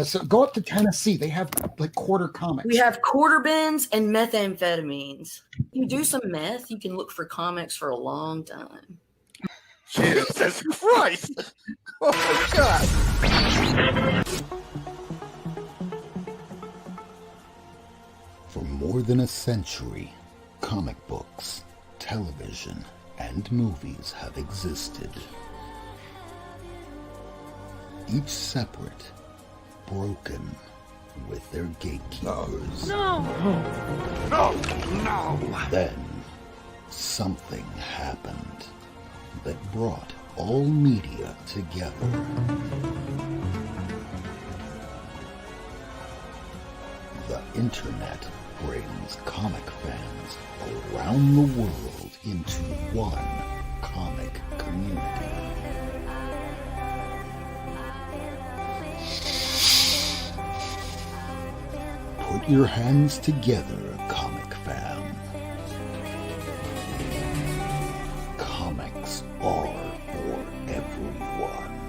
So go up to Tennessee. They have like quarter comics. We have quarter bins and methamphetamines. You do some meth, you can look for comics for a long time. Jesus Christ! Oh my God! For more than a century, comic books, television, and movies have existed. Each separate, broken, with their gatekeepers. No! Then, something happened that brought all media together. The internet brings comic fans around the world into one comic community. Put your hands together, comic fam. Comics are for everyone.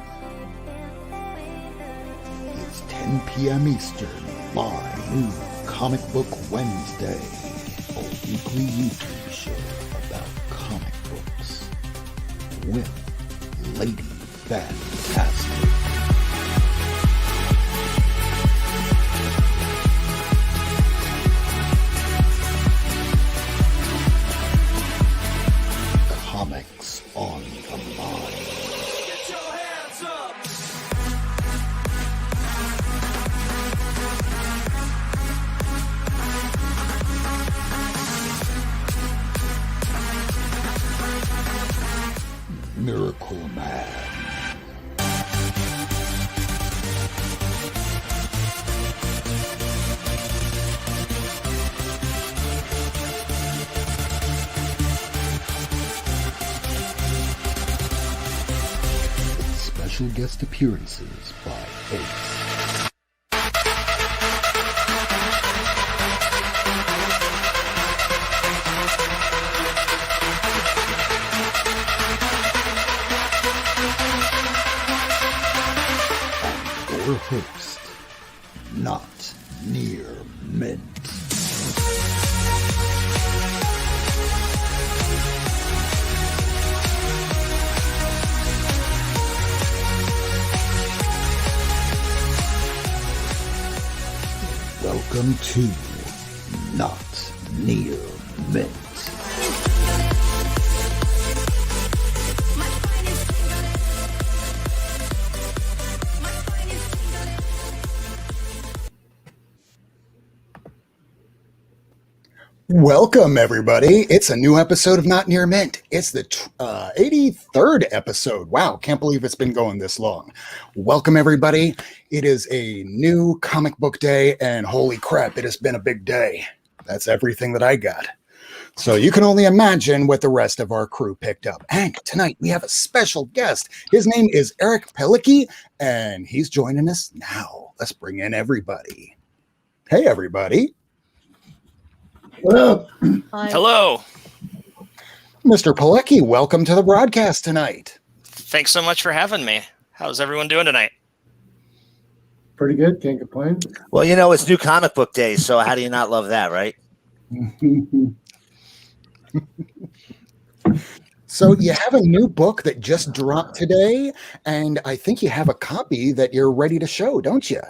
It's 10 p.m. Eastern, live Comic Book Wednesday, a weekly YouTube show about comic books with Lady Fantastic. Comics on the mind. Get your hands up! Miracleman. Special guest appearances by Ace. And your host, not near Mynd. Welcome to Not Near Mynd. Welcome, everybody. It's a new episode of Not Near Mynd. It's the 83rd episode. Wow, can't believe it's been going this long. Welcome, everybody. It is a new comic book day, and holy crap, it has been a big day. That's everything that I got. So you can only imagine what the rest of our crew picked up. And tonight we have a special guest. His name is Palicki, and he's joining us now. Let's bring in everybody. Hey, everybody. Hello. Hello. Mr. Palicki, welcome to the broadcast tonight. Thanks so much for having me. How's everyone doing tonight? Pretty good. Can't complain. Well, you know, it's New Comic Book Day, so how do you not love that, right? So you have a new book that just dropped today, and I think you have a copy that you're ready to show, don't you?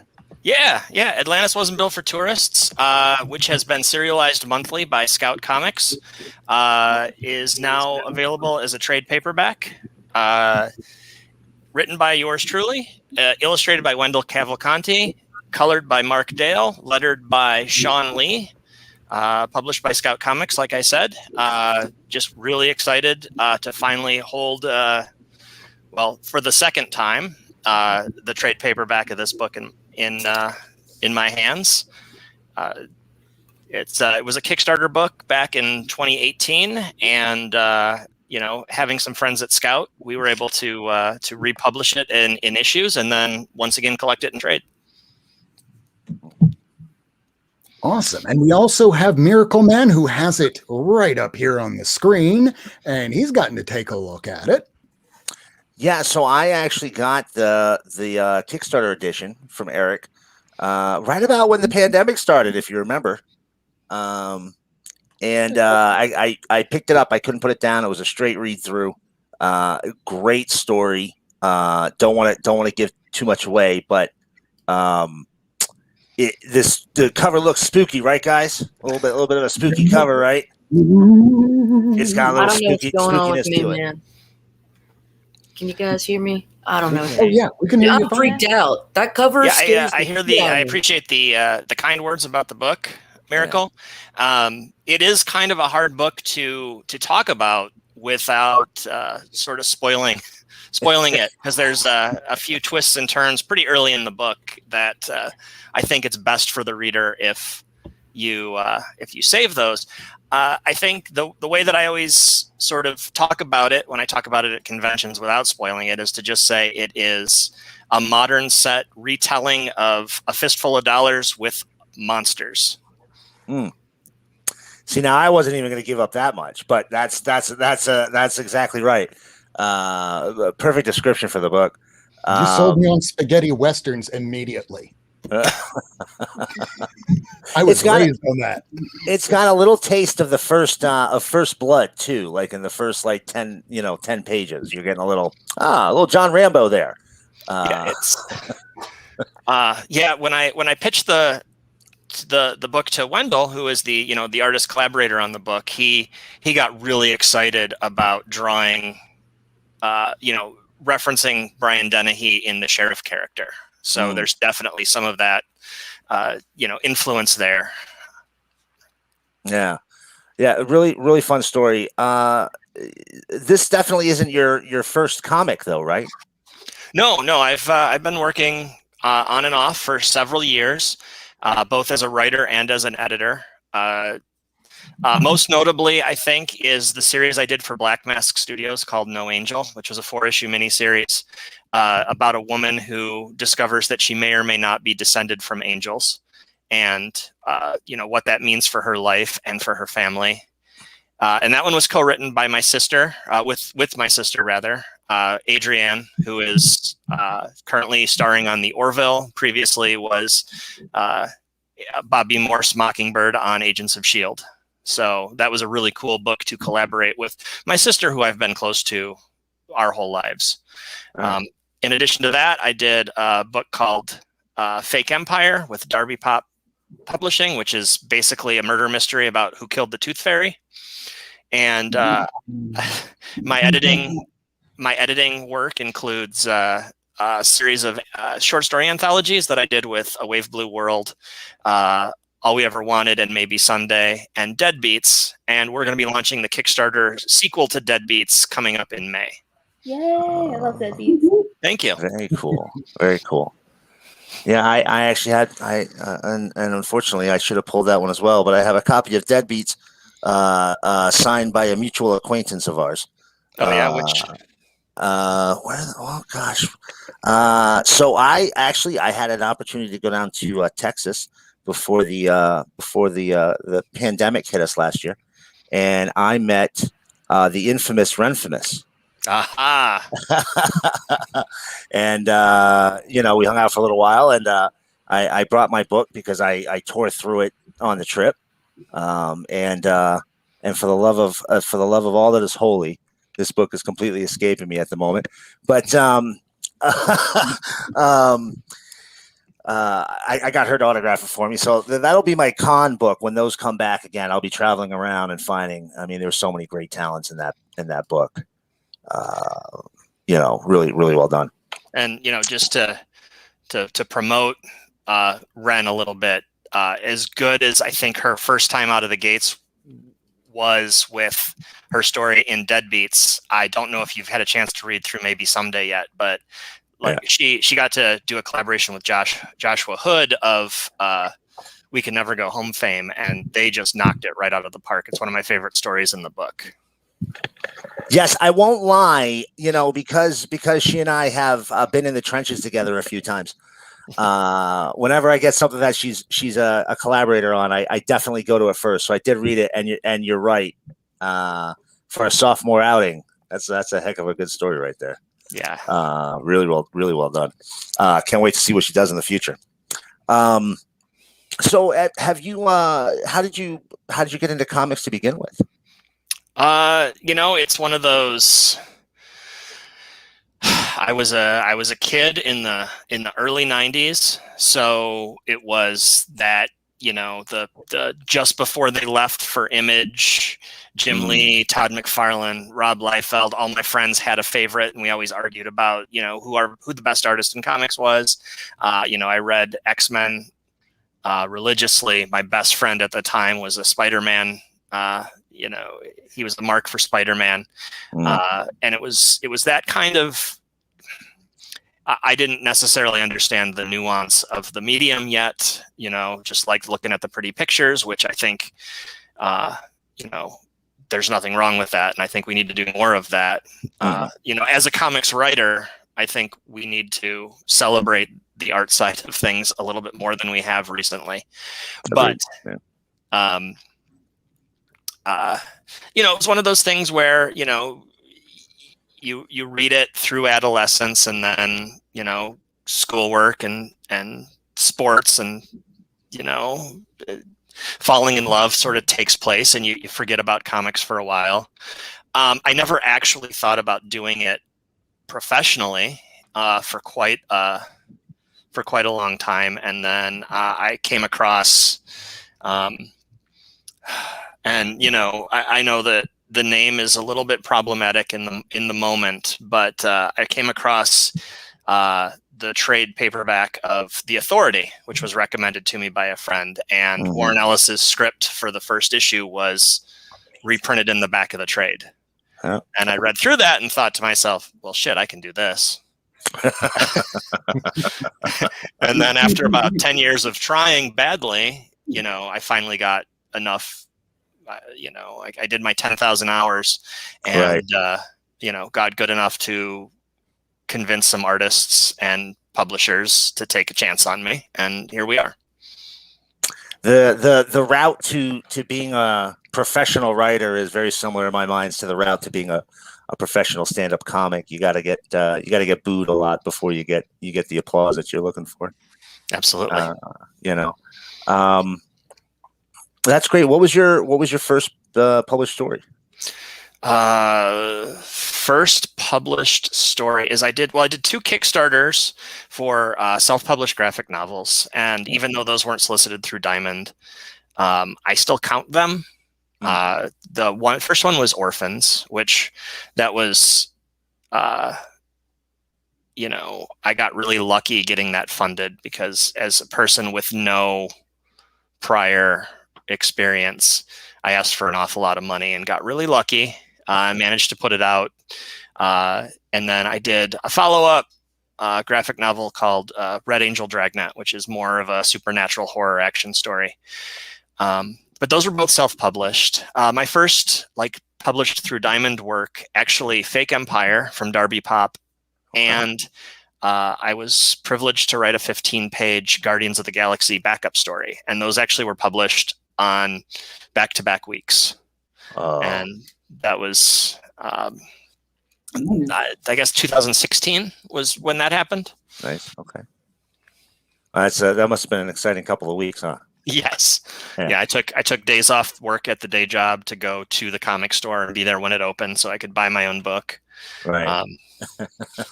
Yeah. Atlantis Wasn't Built for Tourists, which has been serialized monthly by Scout Comics, is now available as a trade paperback. Written by yours truly, illustrated by Wendell Cavalcanti, colored by Mark Dale, lettered by Sean Lee, published by Scout Comics, like I said. Just really excited to finally hold, for the second time, the trade paperback of this book in my hands. It was a Kickstarter book back in 2018, and having some friends at Scout, we were able to republish it in issues, and then once again collect it in trade. Awesome. And we also have Miracleman, who has it right up here on the screen, and he's gotten to take a look at it. Yeah, so I actually got the Kickstarter edition from Eric right about when the pandemic started, if you remember. And I picked it up. I couldn't put it down. It was a straight read through. Great story. Don't want to give too much away, but the cover looks spooky, right, guys? A little bit of a spooky cover, right? It's got a I little don't know what's going on with spookiness me, to it. man. Can you guys hear me? I don't know. Oh yeah, we can hear you I'm fine. freaked out. That cover Yeah, scares I the hear shit out I of me. appreciate the kind words about the book, Miracle. It is kind of a hard book to talk about without sort of spoiling it, because there's a few twists and turns pretty early in the book that I think it's best for the reader if you save those. I think the way that I always sort of talk about it when I talk about it at conventions without spoiling it is to just say it is a modern set retelling of A Fistful of Dollars with monsters. See, now I wasn't even going to give up that much, but that's exactly right. Perfect description for the book. You sold me on spaghetti westerns immediately. I was raised on that. It's got a little taste of the first blood too, like in the first 10 pages. You're getting a little John Rambo there. When I pitched the book to Wendell, who is the artist collaborator on the book, he got really excited about drawing, referencing Brian Dennehy in the sheriff character. So there's definitely some of that, influence there. Yeah. Really, really fun story. This definitely isn't your first comic, though, right? No. I've been working on and off for several years, both as a writer and as an editor. Most notably, I think, is the series I did for Black Mask Studios called No Angel, which was a 4-issue miniseries about a woman who discovers that she may or may not be descended from angels, and what that means for her life and for her family. And that one was co-written by my sister, with my sister rather, Adrienne, who is currently starring on The Orville. Previously was Bobby Morse Mockingbird on Agents of S.H.I.E.L.D. So that was a really cool book to collaborate with my sister, who I've been close to our whole lives. In addition to that, I did a book called Fake Empire with Darby Pop Publishing, which is basically a murder mystery about who killed the Tooth Fairy. And my editing work includes a series of short story anthologies that I did with A Wave Blue World, All We Ever Wanted and Maybe Someday, and Deadbeats. And we're going to be launching the Kickstarter sequel to Deadbeats coming up in May. Yay! I love Deadbeats. Thank you. Very cool. Very cool. Yeah, I actually had and unfortunately I should have pulled that one as well, but I have a copy of Deadbeats signed by a mutual acquaintance of ours. Oh yeah, which so I had an opportunity to go down to Texas before the pandemic hit us last year, and I met the infamous Renfamous. Aha. And we hung out for a little while, and I brought my book because I tore through it on the trip, and for the love of all that is holy, this book is completely escaping me at the moment. But I got her to autograph it for me, so that'll be my con book when those come back again. I'll be traveling around and finding. I mean, there's so many great talents in that book. Really, really well done. And just to promote Ren a little bit, as good as I think her first time out of the gates was with her story in Deadbeats, I don't know if you've had a chance to read through Maybe Someday yet, but she got to do a collaboration with Joshua Hood of We Can Never Go Home fame, and they just knocked it right out of the park. It's one of my favorite stories in the book. Yes, I won't lie, because she and I have been in the trenches together a few times. Whenever I get something that she's a collaborator on, I definitely go to it first. So I did read it, and you're right. For a sophomore outing, that's a heck of a good story right there. Yeah. Really well done. Can't wait to see what she does in the future. So have you how did you get into comics to begin with? It's one of those. I was a kid in the early 90s, so it was that, the just before they left for Image, Jim Lee, Todd McFarlane, Rob Liefeld, all my friends had a favorite, and we always argued about, who the best artist in comics was. I read X-Men religiously. My best friend at the time was a Spider-Man. He was the mark for Spider-Man. And it was that kind of. I didn't necessarily understand the nuance of the medium yet, just like looking at the pretty pictures, which I think, there's nothing wrong with that. And I think we need to do more of that. As a comics writer, I think we need to celebrate the art side of things a little bit more than we have recently. But, it's one of those things where, you read it through adolescence, and then, schoolwork and sports and, falling in love sort of takes place, and you forget about comics for a while. I never actually thought about doing it professionally for quite a long time. And then I came across, and, I know that the name is a little bit problematic in the moment, but I came across the trade paperback of The Authority, which was recommended to me by a friend, and Warren Ellis's script for the first issue was reprinted in the back of the trade. And I read through that and thought to myself, well, shit, I can do this. And then after about 10 years of trying badly, I finally got enough. I did my 10,000 hours, and got good enough to convince some artists and publishers to take a chance on me, and here we are. The route to being a professional writer is very similar in my mind to the route to being a professional stand-up comic. You got to get booed a lot before you get the applause that you're looking for. Absolutely. That's great. What was your first published story? First published story is I did 2 Kickstarters for self-published graphic novels, and even though those weren't solicited through Diamond, I still count them. The first one was Orphans, which that was, I got really lucky getting that funded, because as a person with no prior experience, I asked for an awful lot of money and got really lucky. I managed to put it out. And then I did a follow-up graphic novel called Red Angel Dragnet, which is more of a supernatural horror action story. But those were both self-published. My first published through Diamond work, actually Fake Empire from Darby Pop. And I was privileged to write a 15-page Guardians of the Galaxy backup story. And those actually were published on back-to-back weeks. And that was, I guess 2016 was when that happened. Nice. Okay. That must have been an exciting couple of weeks, huh? Yes. Yeah. I took days off work at the day job to go to the comic store and be there when it opened, so I could buy my own book. Right.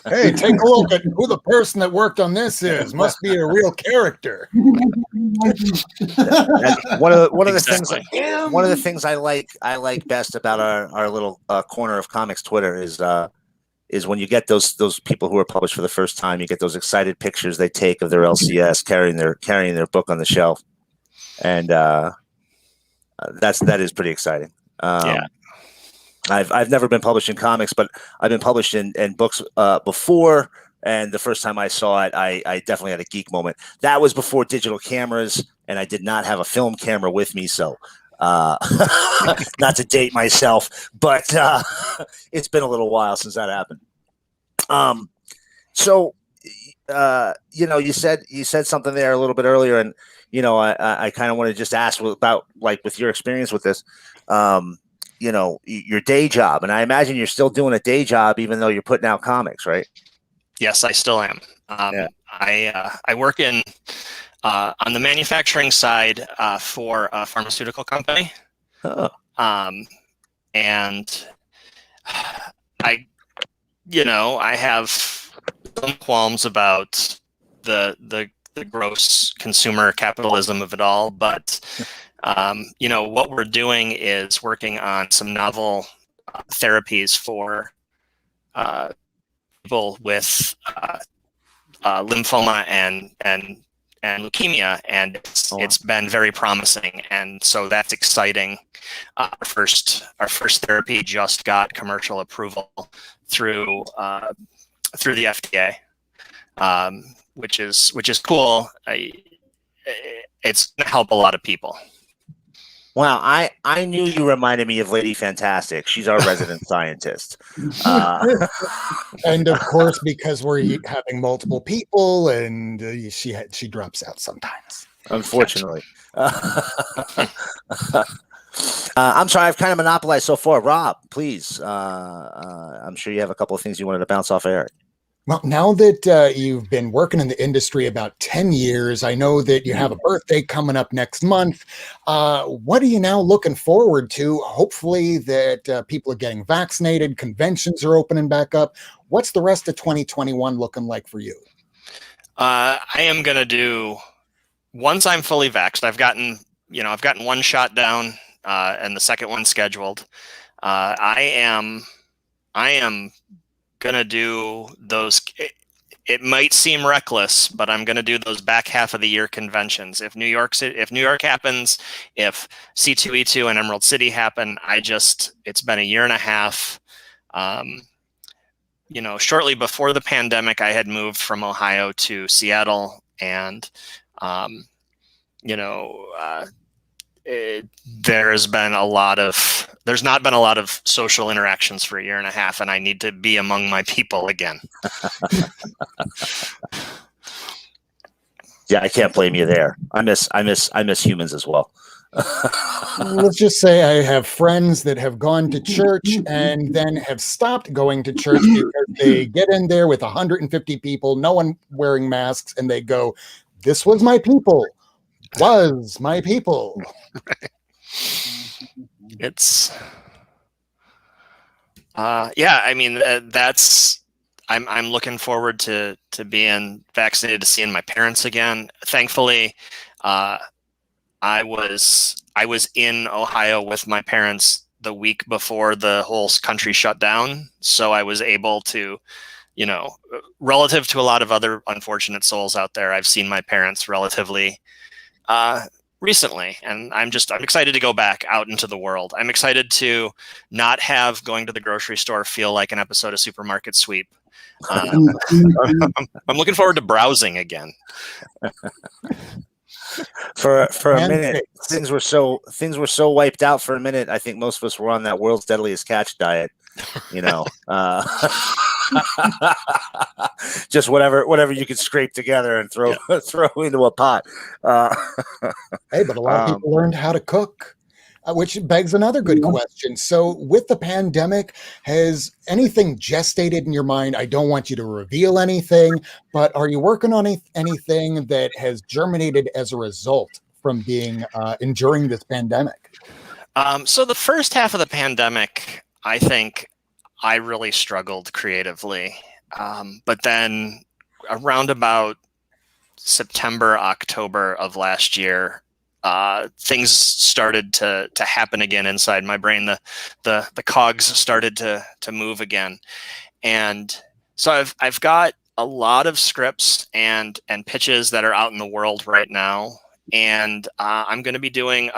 Hey, take a look at who the person that worked on this is. Must be a real character. One of the things I like best about our little corner of comics Twitter is when you get those people who are published for the first time. You get those excited pictures they take of their LCS carrying their book on the shelf, and that is pretty exciting. Yeah. I've never been published in comics, but I've been published in books before. And the first time I saw it, I definitely had a geek moment. That was before digital cameras, and I did not have a film camera with me. So not to date myself, but it's been a little while since that happened. So you said something there a little bit earlier, and I kind of want to just ask about, with your experience with this. your day job, and I imagine you're still doing a day job even though you're putting out comics, right? Yes, I still am. Yeah. I work in on the manufacturing side for a pharmaceutical company, Oh. and I have some qualms about the gross consumer capitalism of it all, but what we're doing is working on some novel therapies for people with lymphoma and leukemia, and it's been very promising, and so that's exciting. Our first therapy just got commercial approval through the FDA, which is cool. It's going to help a lot of people. Wow, I knew you reminded me of Lady Fantastic. She's our resident scientist. And of course, because we're having multiple people, and she drops out sometimes. Unfortunately. I'm sorry, I've kind of monopolized so far. Rob, please. I'm sure you have a couple of things you wanted to bounce off Eric. Well, now that you've been working in the industry about 10 years, I know that you have a birthday coming up next month. What are you now looking forward to? Hopefully that people are getting vaccinated, conventions are opening back up. What's the rest of 2021 looking like for you? I am going to do, once I'm fully vaxxed, I've gotten one shot down and the second one scheduled. I am gonna do those. It might seem reckless, but I'm gonna do those back half of the year conventions. If New York happens, if C2E2 and Emerald City happen, it's been a year and a half. Shortly before the pandemic, I had moved from Ohio to Seattle, and there's not been a lot of social interactions for a year and a half, and I need to be among my people again. Yeah, I can't blame you there. I miss humans as well. Let's just say I have friends that have gone to church and then have stopped going to church because they get in there with 150 people, no one wearing masks, and they go, "This was my people. Was my people." It's that's I'm looking forward to being vaccinated, to seeing my parents again. Thankfully, I was in Ohio with my parents the week before the whole country shut down, so I was able to, relative to a lot of other unfortunate souls out there, I've seen my parents relatively recently, and I'm excited to go back out into the world. I'm excited to not have going to the grocery store feel like an episode of Supermarket Sweep. I'm looking forward to browsing again. For a minute, things were so wiped out for a minute. I think most of us were on that world's deadliest catch diet. Just whatever you could scrape together and throw into a pot. Hey, but a lot of people learned how to cook, which begs another good question. So with the pandemic, has anything gestated in your mind? I don't want you to reveal anything, but are you working on anything that has germinated as a result from enduring this pandemic? So the first half of the pandemic, I think I really struggled creatively. But then around about September, October of last year, things started to happen again inside my brain. The cogs started to move again. And so I've got a lot of scripts and pitches that are out in the world right now. And I'm going to be doing,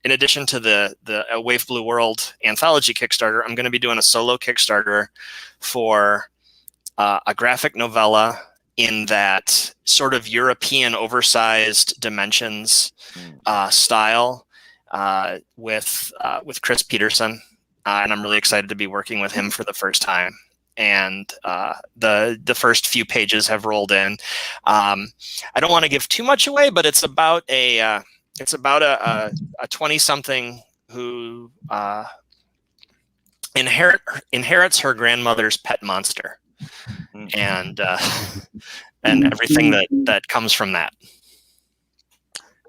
in addition to the Wave Blue World anthology Kickstarter, I'm going to be doing a solo Kickstarter for a graphic novella in that sort of European oversized dimensions style with Chris Peterson. And I'm really excited to be working with him for the first time. And the first few pages have rolled in. I don't want to give too much away, but it's about a 20-something who inherits her grandmother's pet monster, and everything that comes from that.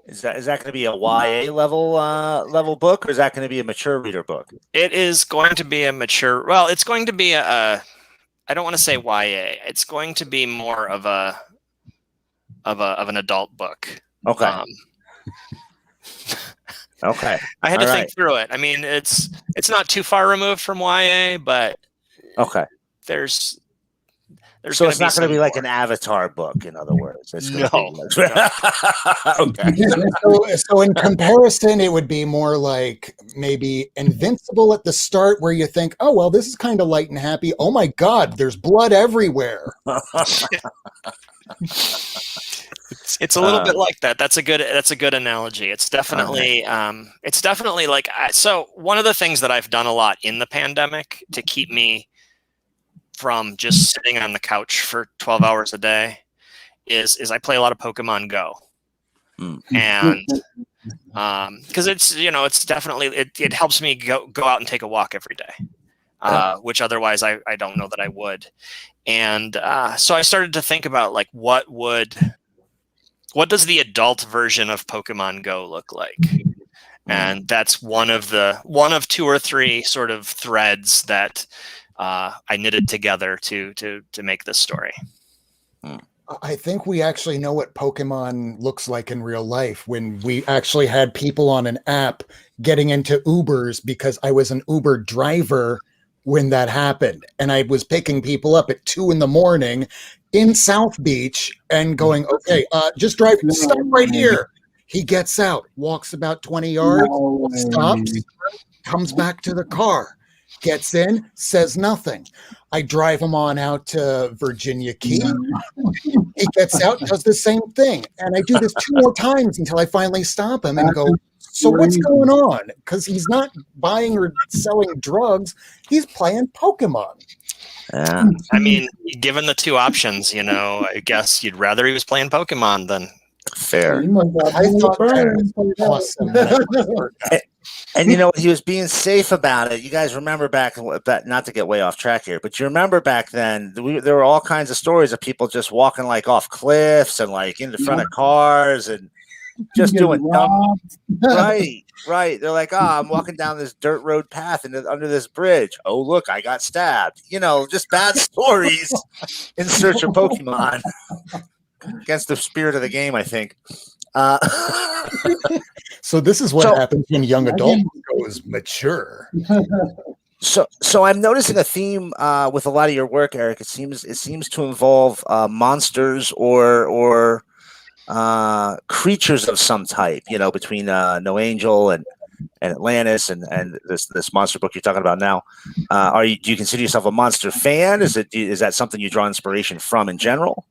Is that going to be a YA level book, or is that going to be a mature reader book? It is going to be a mature. Well, it's going to be a I don't want to say YA. It's going to be more of an adult book. Okay. Okay. I had to think through it. I mean, it's not too far removed from YA, but okay. There's so it's not going to be like an Avatar book, in other words. It's no. Okay. So in comparison, it would be more like maybe Invincible at the start, where you think, oh, well, this is kind of light and happy. Oh my God, there's blood everywhere. It's a little bit like that. That's a good analogy. It's definitely like so one of the things that I've done a lot in the pandemic to keep me from just sitting on the couch for 12 hours a day is I play a lot of Pokemon Go. And because it's definitely it helps me go out and take a walk every day, which otherwise I don't know that I would. And so I started to think about like what does the adult version of Pokemon Go look like? And that's one of 2 or 3 sort of threads that I knitted together to make this story. I think we actually know what Pokemon looks like in real life, when we actually had people on an app getting into Ubers, because I was an Uber driver when that happened. And I was picking people up at 2 a.m. in South Beach and going, okay, just drive, stop right here. He gets out, walks about 20 yards, stops, comes back to the car, gets in, says nothing. I drive him on out to Virginia Key. He gets out, does the same thing. And I do this 2 more times until I finally stop him and go, so what's going on? Because he's not buying or selling drugs. He's playing Pokemon. I mean, given the 2 options, I guess you'd rather he was playing Pokemon than fair. I thought that was awesome. And he was being safe about it. You guys remember back, not to get way off track here, but you remember back then, there were all kinds of stories of people just walking like off cliffs and like in the front of cars and just doing dumb. Right. They're like, I'm walking down this dirt road path and under this bridge. Oh, look, I got stabbed. Just bad stories in search of Pokemon. Against the spirit of the game, I think. So this is what happens when young adult goes mature. So I'm noticing a theme with a lot of your work, Eric. It seems to involve monsters or creatures of some type. Between No Angel and Atlantis and this monster book you're talking about now. Do you consider yourself a monster fan? Is that something you draw inspiration from in general?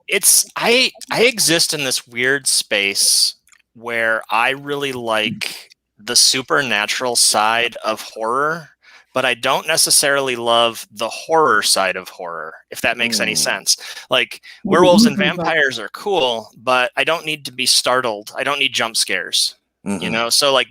I exist in this weird space where I really like the supernatural side of horror, but I don't necessarily love the horror side of horror, if that makes any sense. Like werewolves and vampires are cool, but I don't need to be startled. I don't need jump scares, So like,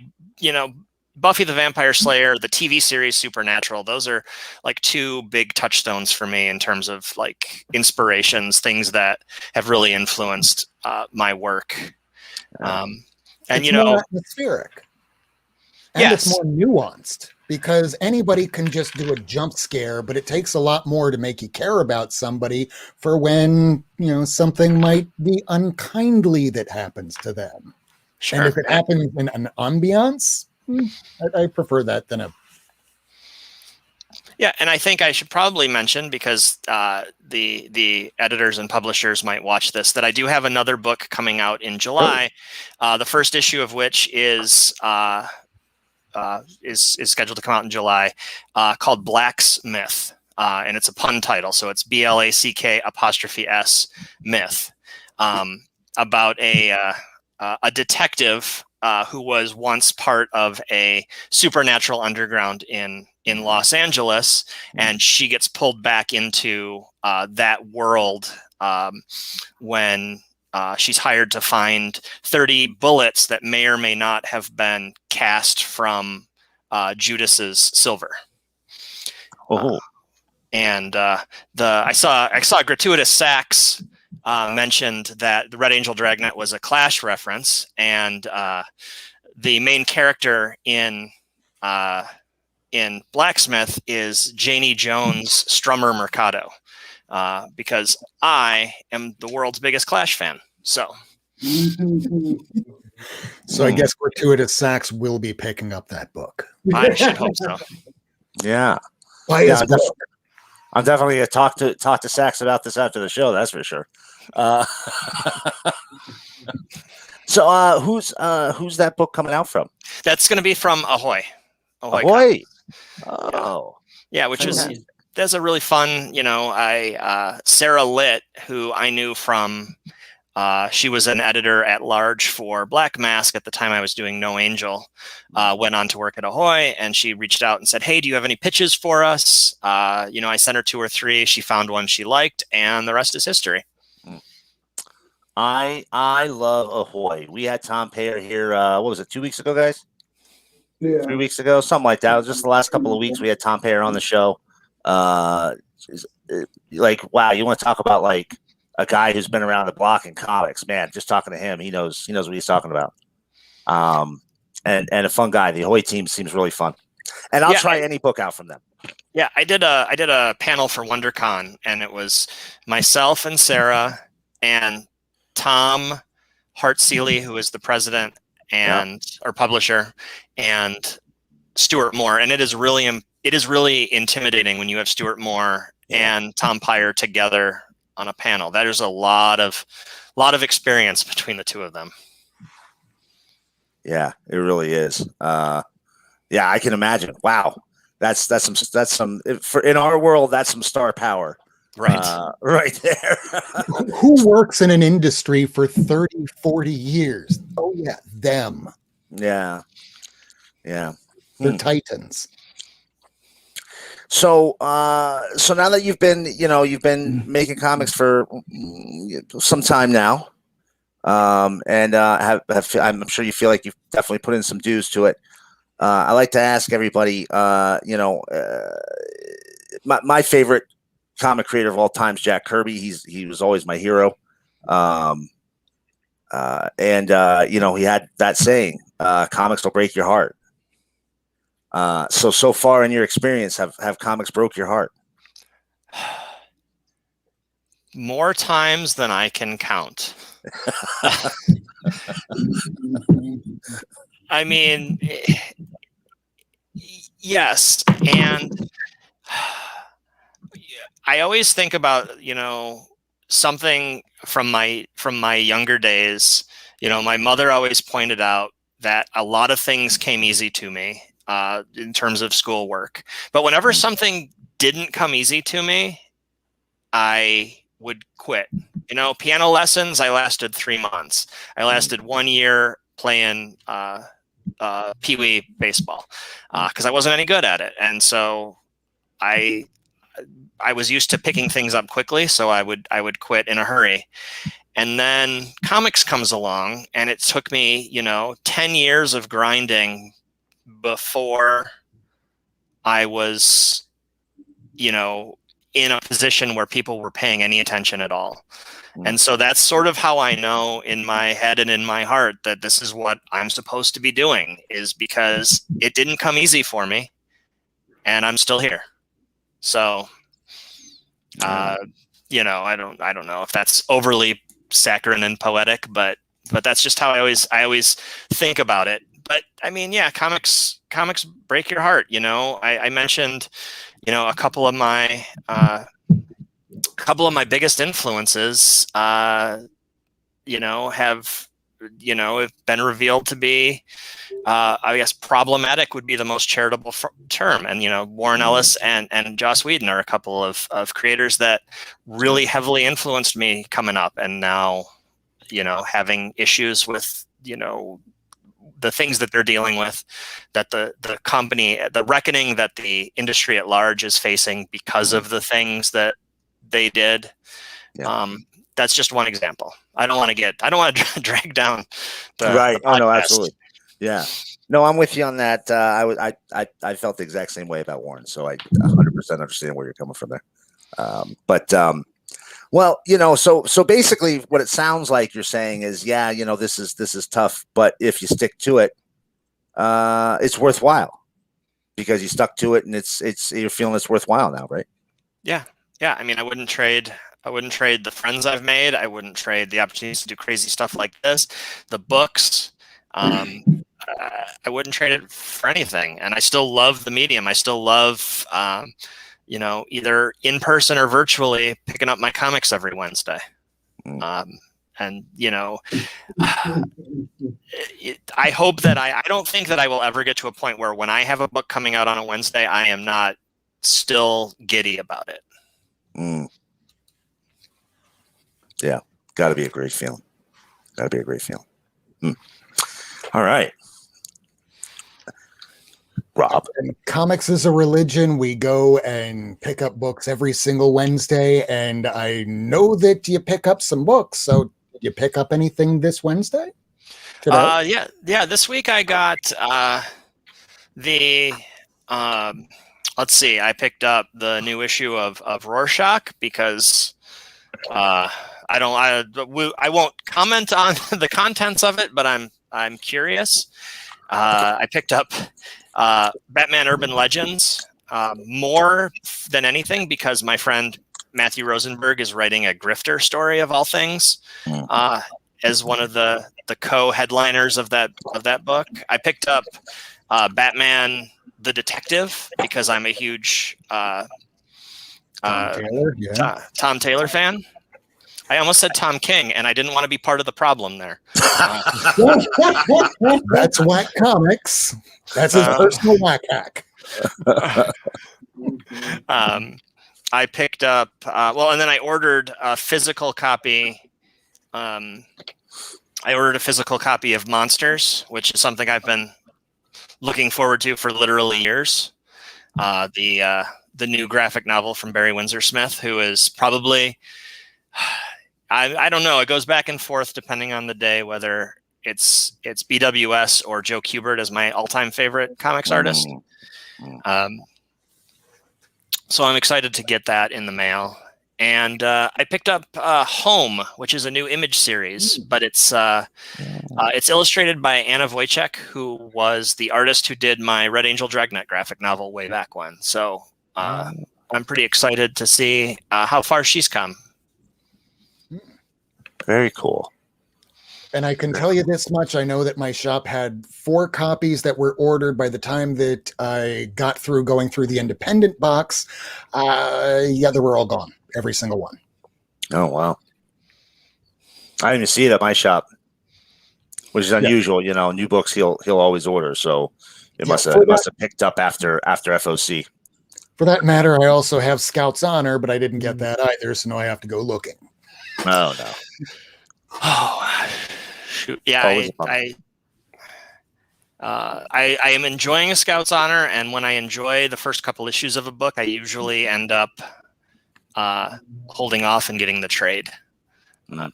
Buffy the Vampire Slayer, the TV series Supernatural, those are like 2 big touchstones for me in terms of like inspirations, things that have really influenced my work. And it's more atmospheric. And it's more nuanced, because anybody can just do a jump scare, but it takes a lot more to make you care about somebody for when, something might be unkindly that happens to them. Sure. And if it happens in an ambiance, I prefer that than a. Yeah, and I think I should probably mention, because the editors and publishers might watch this, that I do have another book coming out in July, the first issue of which is scheduled to come out in July, called Black's Myth, and it's a pun title, so it's BLACK' Myth, about a detective who was once part of a supernatural underground in Los Angeles, and she gets pulled back into that world when she's hired to find 30 bullets that may or may not have been cast from Judas's silver. Oh, I saw Gratuitous Sax mentioned that the Red Angel Dragnet was a Clash reference, and the main character in Blacksmith is Janie Jones' Strummer Mercado, because I am the world's biggest Clash fan. So I guess Gratuitous Sax will be picking up that book. I should hope so. yeah. Buy Yeah, his book. I'm definitely gonna talk to Sax about this after the show. That's for sure. So who's that book coming out from? That's going to be from Ahoy. Ahoy. Oh, Yeah, which is fantastic. that's a really fun. Sarah Litt, who I knew from. She was an editor at large for Black Mask at the time I was doing No Angel. Went on to work at Ahoy, and she reached out and said, "Hey, do you have any pitches for us?" I sent her 2 or 3. She found one she liked, and the rest is history. I love Ahoy. We had Tom Payer here. What was it? 2 weeks ago, guys? Yeah. 3 weeks ago, something like that. It was just the last couple of weeks we had Tom Payer on the show. Like, wow, you want to talk about like a guy who's been around the block in comics, man. Just talking to him, he knows what he's talking about. And a fun guy. The Ahoy team seems really fun, and I'll try any book out from them. Yeah, I did a panel for WonderCon, and it was myself and Sarah and Tom Hart-Seeley, who is the president or publisher, and Stuart Moore. And it is really intimidating when you have Stuart Moore and Tom Payer together on a panel. That is a lot of experience between the two of them. Yeah, it really is. Yeah, I can imagine. Wow. That's some in our world, that's some star power. Right. Right there. Who works in an industry for 30, 40 years? Oh yeah, them. Yeah. Yeah. They're titans. So now that you've been making comics for some time now, and I'm sure you feel like you've definitely put in some dues to it. I like to ask everybody, my favorite comic creator of all time is Jack Kirby. He was always my hero. He had that saying, comics will break your heart. So far in your experience, have comics broke your heart? More times than I can count. I mean, yes. And I always think about, something from my younger days. My mother always pointed out that a lot of things came easy to me in terms of schoolwork. But whenever something didn't come easy to me, I would quit. Piano lessons, I lasted 3 months. I lasted 1 year playing Pee-wee baseball because I wasn't any good at it. And so I was used to picking things up quickly, so I would quit in a hurry. And then comics comes along, and it took me, 10 years of grinding before I was, in a position where people were paying any attention at all. And so that's sort of how I know in my head and in my heart that this is what I'm supposed to be doing, is because it didn't come easy for me, and I'm still here. So, I don't know if that's overly saccharine and poetic, but that's just how I always think about it. But I mean, yeah, comics break your heart. I mentioned, a couple of my biggest influences, have been revealed to be, I guess, problematic would be the most charitable term. And, Warren Ellis and Joss Whedon are a couple of creators that really heavily influenced me coming up. And now, having issues with, the things that they're dealing with, that the company, the reckoning that the industry at large is facing because of the things that they did. Yeah. That's just one example. I don't want to drag down the right. podcast. Oh no, absolutely. Yeah. No, I'm with you on that. I felt the exact same way about Warren, so I 100% understand where you're coming from there. Well, so basically, what it sounds like you're saying is, this is tough, but if you stick to it, it's worthwhile because you stuck to it, and you're feeling it's worthwhile now, right? Yeah. I mean, I wouldn't trade the friends I've made. I wouldn't trade the opportunities to do crazy stuff like this, the books. I wouldn't trade it for anything. And I still love the medium. I still love, either in person or virtually picking up my comics every Wednesday. And I hope that I don't think that I will ever get to a point where when I have a book coming out on a Wednesday, I am not still giddy about it. Yeah, got to be a great feeling. All right. Rob. And comics is a religion. We go and pick up books every single Wednesday, and I know that you pick up some books. So did you pick up anything this Wednesday? Yeah. This week I got let's see. I picked up the new issue of Rorschach because I won't comment on the contents of it, but I'm curious. I picked up Batman Urban Legends more than anything because my friend Matthew Rosenberg is writing a grifter story of all things as one of the co-headliners of that book. I picked up Batman the Detective because I'm a huge Tom Taylor fan. I almost said Tom King, and I didn't want to be part of the problem there. That's Whack Comics. That's his personal whack hack. I picked up, and then I ordered a physical copy. I ordered a physical copy of Monsters, which is something I've been looking forward to for literally years. The new graphic novel from Barry Windsor Smith, who is probably, I don't know, it goes back and forth depending on the day, whether it's BWS or Joe Kubert as my all-time favorite comics artist. So I'm excited to get that in the mail. And I picked up Home, which is a new Image series, but it's illustrated by Anna Wojcik, who was the artist who did my Red Angel Dragnet graphic novel way back when. So I'm pretty excited to see how far she's come. Very cool. And I can tell you this much. I know that my shop had 4 copies that were ordered by the time that I got through going through the independent box. They were all gone. Every single one. Oh, wow. I didn't even see it at my shop, which is unusual. New books he'll always order. So it must have picked up after FOC. For that matter, I also have Scout's Honor, but I didn't get that either. So now I have to go looking. Oh, no. Oh, shoot. Yeah, I am enjoying A Scout's Honor, and when I enjoy the first couple issues of a book, I usually end up holding off and getting the trade. Smart.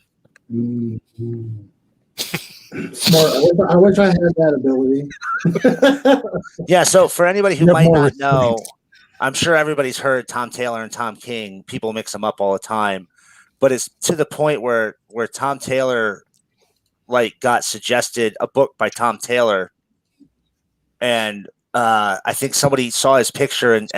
I wish I had that ability. Yeah, so for anybody who might not know, I'm sure everybody's heard Tom Taylor and Tom King. People mix them up all the time. But it's to the point where Tom Taylor got suggested a book by Tom Taylor, and I think somebody saw his picture and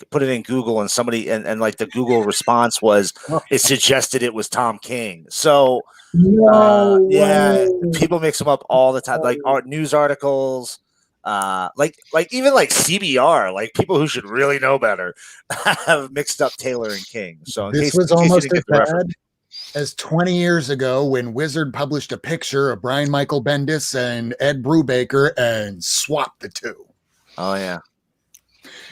put it in Google, and somebody and the Google response was it suggested it was Tom King. So people mix them up all the time, news articles, even CBR, people who should really know better have mixed up Taylor and King. So this was almost as bad as 20 years ago when Wizard published a picture of Brian Michael Bendis and Ed Brubaker and swapped the two. Oh yeah.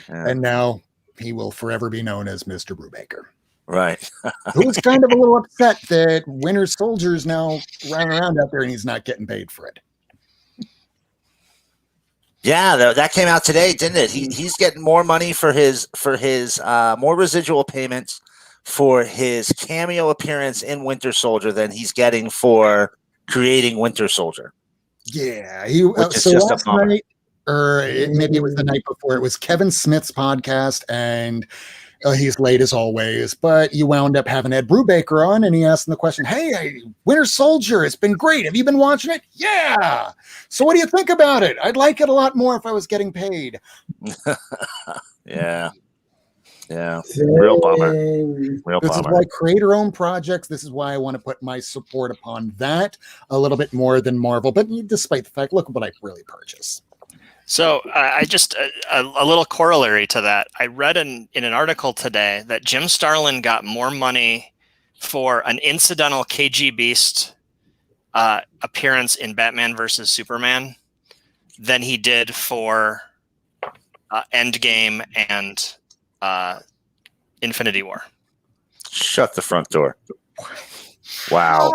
And now he will forever be known as Mr. Brubaker. Right. Who's kind of a little upset that Winter Soldier's now running around out there and he's not getting paid for it. Yeah, that came out today, didn't it? He's getting more money for his more residual payments for his cameo appearance in Winter Soldier than he's getting for creating Winter Soldier. Yeah, Which is so just a last bummer. night, or maybe it was the night before, it was Kevin Smith's podcast, and he's late as always, but you wound up having Ed Brubaker on, and he asked him the question, hey, Winter Soldier, it's been great. Have you been watching it? Yeah. So what do you think about it? I'd like it a lot more if I was getting paid. Yeah. Real bummer. Real This is bummer. why creator-owned projects, this is why I want to put my support upon that a little bit more than Marvel. But despite the fact, look at what I really purchase. So I just a little corollary to that. I read in an article today that Jim Starlin got more money for an incidental KG Beast appearance in Batman versus Superman than he did for Endgame and Infinity War. Shut the front door. Wow.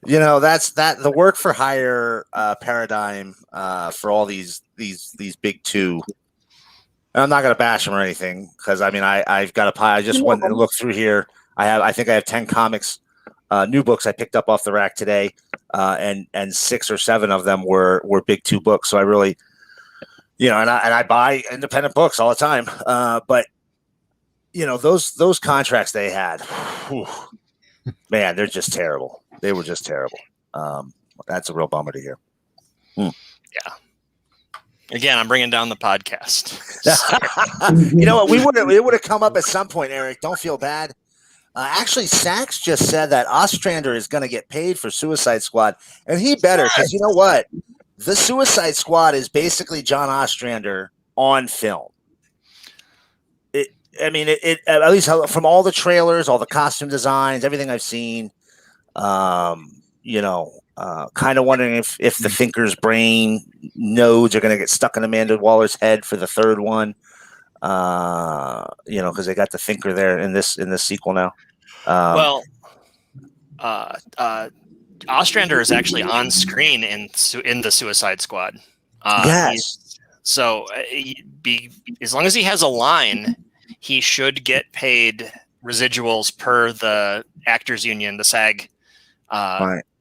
That's the work for hire paradigm for all these big two. And I'm not going to bash them or anything because I've got a pile. I just went and looked through here. I think I have 10 comics, new books I picked up off the rack today, and 6 or 7 of them were big two books. So I really, and I buy independent books all the time. But those contracts they had, whew, man, they're just terrible. They were just terrible. That's a real bummer to hear. Yeah. Again, I'm bringing down the podcast. You know what? It would have come up at some point, Eric. Don't feel bad. Actually, Sachs just said that Ostrander is going to get paid for Suicide Squad, and he better, because you know what? The Suicide Squad is basically John Ostrander on film. At least from all the trailers, all the costume designs, everything I've seen, kind of wondering if the Thinker's brain nodes are going to get stuck in Amanda Waller's head for the third one. Because they got the Thinker there in this sequel now. Ostrander is actually on screen in the Suicide Squad. Yes. So as long as he has a line, he should get paid residuals per the Actors Union, the SAG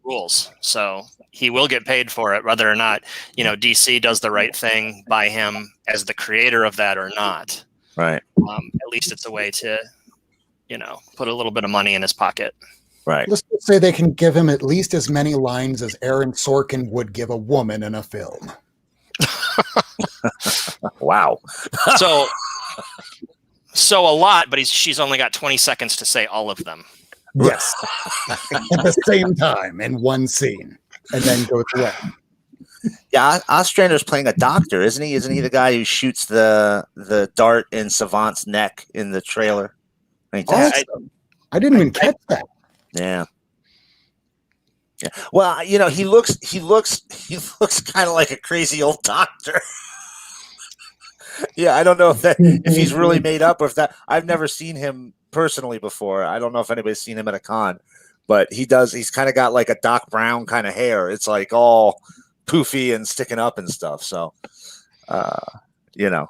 rules. So he will get paid for it, whether or not DC does the right thing by him as the creator of that or not. Right. At least it's a way to, put a little bit of money in his pocket. Right. Let's just say they can give him at least as many lines as Aaron Sorkin would give a woman in a film. Wow. So a lot, but she's only got 20 seconds to say all of them. Yes. At the same time in one scene, and then go through it. Yeah, Ostrander's playing a doctor, isn't he? Isn't he the guy who shoots the dart in Savant's neck in the trailer? I didn't even catch that. Yeah. Yeah. Well, he looks kind of like a crazy old doctor. Yeah, I don't know if he's really made up or if that. I've never seen him personally before. I don't know if anybody's seen him at a con, but he's kind of got like a Doc Brown kind of hair. It's like all poofy and sticking up and stuff. So, I don't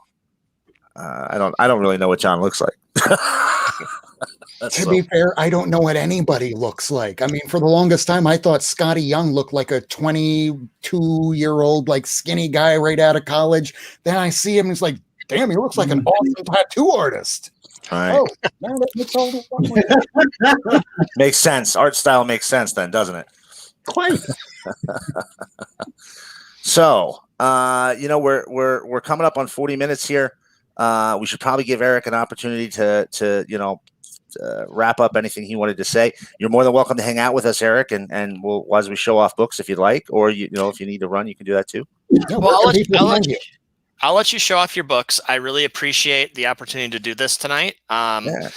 really know what John looks like. To be fair, I don't know what anybody looks like. I mean, for the longest time, I thought Scotty Young looked like a 22-year-old, like skinny guy right out of college. Then I see him, and it's like, damn, he looks like an awesome tattoo artist. Right. Oh, now that makes all the makes sense. Art style makes sense then, doesn't it? Quite. So, we're coming up on 40 minutes here. We should probably give Eric an opportunity to wrap up anything he wanted to say. You're more than welcome to hang out with us, Eric, and we'll as we show off books if you'd like, or if you need to run, you can do that too. No, well, I'll let you show off your books. I really appreciate the opportunity to do this tonight. It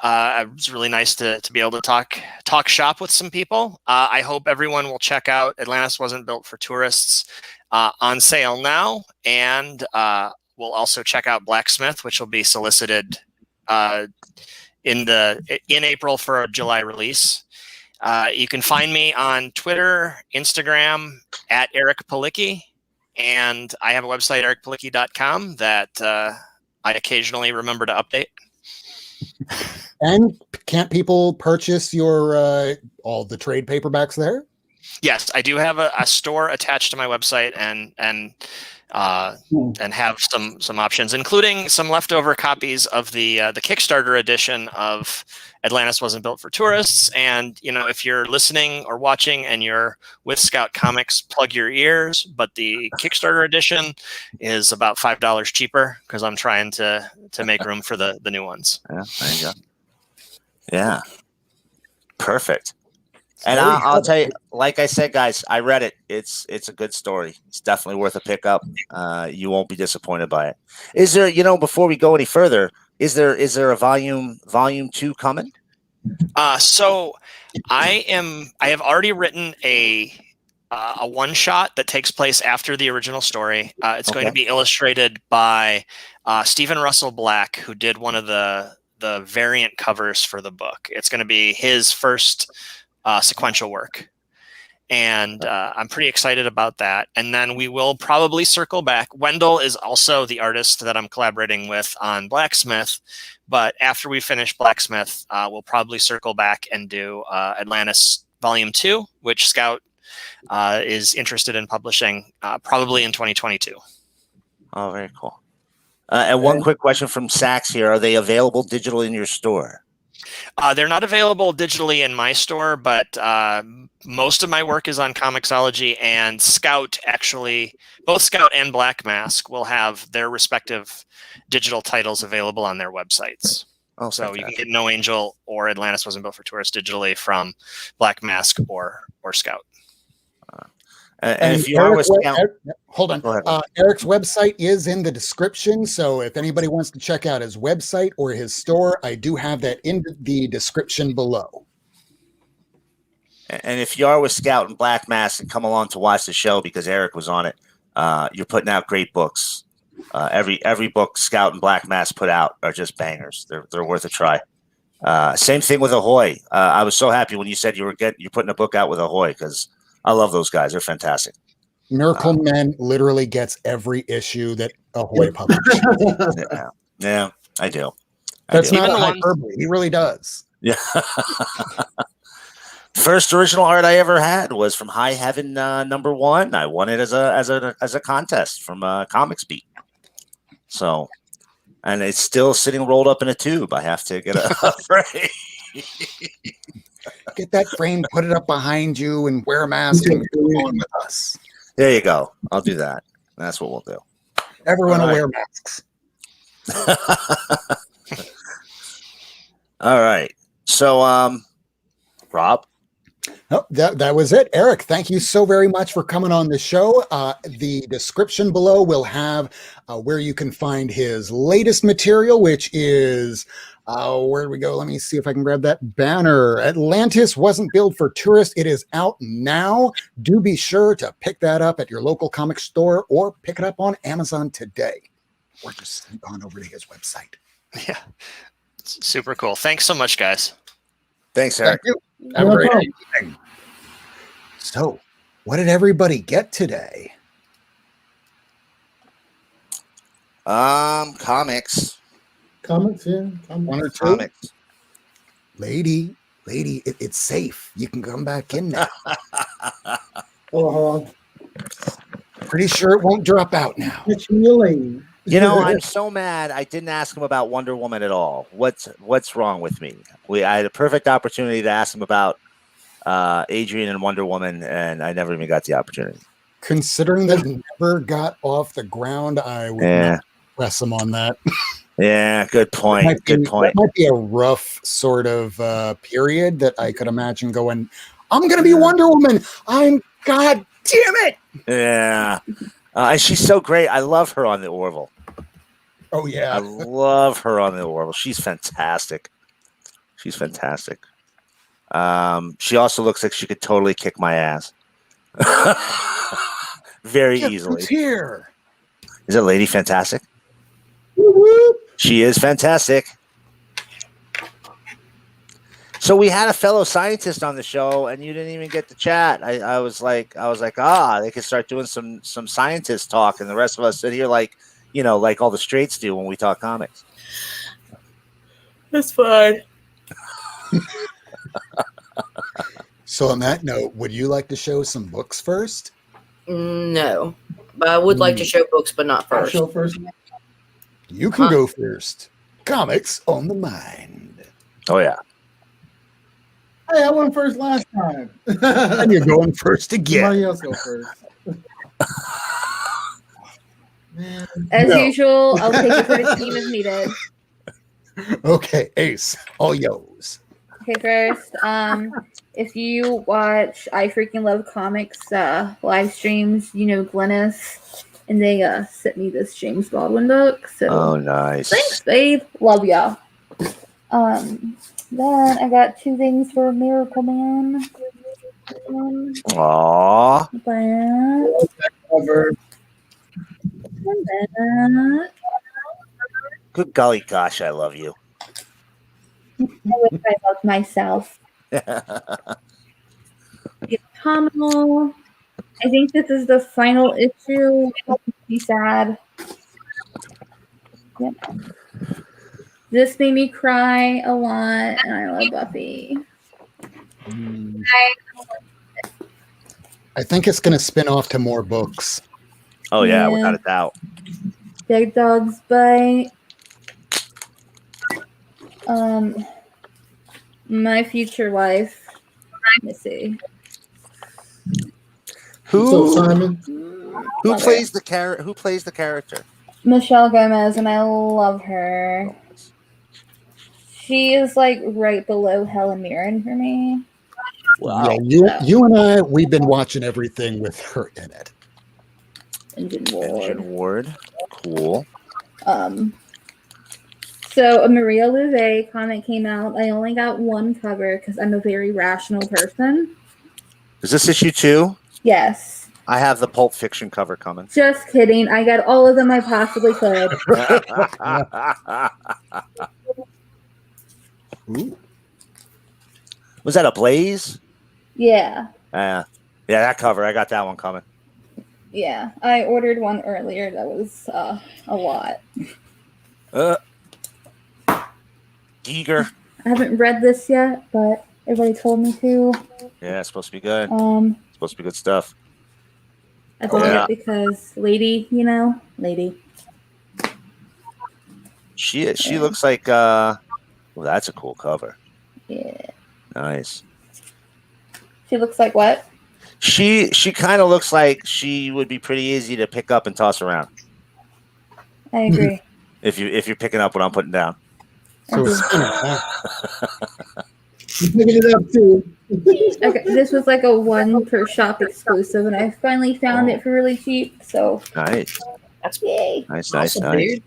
was really nice to be able to talk shop with some people. I hope everyone will check out Atlantis Wasn't Built for Tourists on sale now, and we'll also check out Blacksmith, which will be solicited in April for a July release. You can find me on Twitter, Instagram at Eric Palicki, and I have a website, ericpalicki.com, that I occasionally remember to update. And can't people purchase your all the trade paperbacks there? Yes, I do have a store attached to my website and have some options, including some leftover copies of the Kickstarter edition of Atlantis Wasn't Built for Tourists. And if you're listening or watching and you're with Scout Comics, plug your ears. But the Kickstarter edition is about $5 cheaper because I'm trying to make room for the new ones. Yeah, there you go. Yeah, perfect. And I'll tell you, like I said, guys, I read it. It's a good story. It's definitely worth a pickup. You won't be disappointed by it. Is there, before we go any further, is there a volume 2 coming? So I have already written a one shot that takes place after the original story. It's going to be illustrated by Stephen Russell Black, who did one of the variant covers for the book. It's going to be his first sequential work, and I'm pretty excited about that. And then we will probably circle back. Wendell is also the artist that I'm collaborating with on Blacksmith, but after we finish Blacksmith, we'll probably circle back and do Atlantis Volume 2, which Scout is interested in publishing probably in 2022. Oh, very cool. And one quick question from Sax here: are they available digitally in your store? They're not available digitally in my store, but most of my work is on Comixology, and Scout actually, both Scout and Black Mask will have their respective digital titles available on their websites. Oh, so you can get No Angel or Atlantis Wasn't Built for Tourists digitally from Black Mask or Scout. And if you are with Scout, hold on. Go ahead. Eric's website is in the description. So if anybody wants to check out his website or his store, I do have that in the description below. And if you are with Scout and Black Mask and come along to watch the show because Eric was on it, you're putting out great books. Every book Scout and Black Mask put out are just bangers. They're worth a try. Same thing with Ahoy. I was so happy when you said you're putting a book out with Ahoy because I love those guys. They're fantastic. Miracleman literally gets every issue that Ahoy publishes. Yeah, I do. That's not a hyperbole. He really does. Yeah. First original art I ever had was from High Heaven #1. I won it as a contest from Comics Beat. So, and it's still sitting rolled up in a tube. I have to get a frame. Get that frame, put it up behind you, and wear a mask and go on with us. There you go. I'll do that. That's what we'll do. Everyone will wear masks. All right. So, Rob? Oh, that was it. Eric, thank you so very much for coming on the show. The description below will have where you can find his latest material, which is, where do we go? Let me see if I can grab that banner. Atlantis Wasn't Built for Tourists. It is out now. Do be sure to pick that up at your local comic store or pick it up on Amazon today. Or just sneak on over to his website. Yeah. It's super cool. Thanks so much, guys. Thanks, Eric. Thank you. Have a great evening. So, what did everybody get today? Comics. Comments, yeah. One or two? Comics. Lady, it's safe. You can come back in now. Hold on. Pretty sure it won't drop out now. It's your lane. I'm so mad I didn't ask him about Wonder Woman at all. What's wrong with me? I had a perfect opportunity to ask him about Adrian and Wonder Woman, and I never even got the opportunity. Considering that it never got off the ground, I would not press him on that. Yeah, good point. Good point. That might be a rough sort of period that I could imagine going, I'm going to be Wonder Woman. God damn it. Yeah. And she's so great. I love her on the Orville. Oh, yeah. I love her on the Orville. She's fantastic. She also looks like she could totally kick my ass. Very easily. Who's here? Is it Lady Fantastic? Woo-woo. She is fantastic. So we had a fellow scientist on the show, and you didn't even get to chat. I was like, they could start doing some scientist talk, and the rest of us sit here like all the straights do when we talk comics. That's fine. So on that note, would you like to show some books first? No, but I would like to show books, but not I'll first. show first. You can go first. Comics on the Mind. Oh yeah. Hey, I went first last time. And you're going first again. Somebody else go first. Man. As No. usual, I'll take the first team if needed. Okay, Ace, all yours. Okay, first, if you watch I Freaking Love Comics live streams, you know Glennis, and they sent me this James Baldwin book. So Oh, nice. thanks, babe. Love y'all. Then I got 2 things for Miracleman. Aww. That. Cover. And that. Good golly gosh, I love you. I wish I loved myself. The Autumnal. I think this is the final issue. It'll be sad. Yep. This made me cry a lot, and I love Buffy. I think it's going to spin off to more books. Oh yeah, Yeah. without a doubt. Big Dog's Bite. My Future Wife. Let me see. So Simon. Who Love plays the character? Who plays the character? Michelle Gomez, and I love her. She is like right below Helen Mirren for me. Wow. Yeah, you and I, we've been watching everything with her in it. Engine Ward. Engine Ward. Cool. So a Maria Louvet comic came out. I only got 1 cover because I'm a very rational person. Is this issue 2? Yes. I have the Pulp Fiction cover coming. Just kidding. I got all of them I possibly could. Ooh. Was that a Blaze? Yeah. Yeah, that cover. I got that one coming. Yeah. I ordered one earlier. That was a lot. Giger. I haven't read this yet, but everybody told me to. Yeah, it's supposed to be good. Um, Supposed to be good stuff. I bought Yeah. it because lady. She looks like well, that's a cool cover. Yeah. Nice. She looks like what? She kind of looks like she would be pretty easy to pick up and toss around I agree. if you're picking up what I'm putting down. So it's spinning, huh? You picking it up too. Okay, this was like a 1 per shop exclusive, and I finally found it for really cheap. So Nice, That's yay! nice, awesome, nice. dude.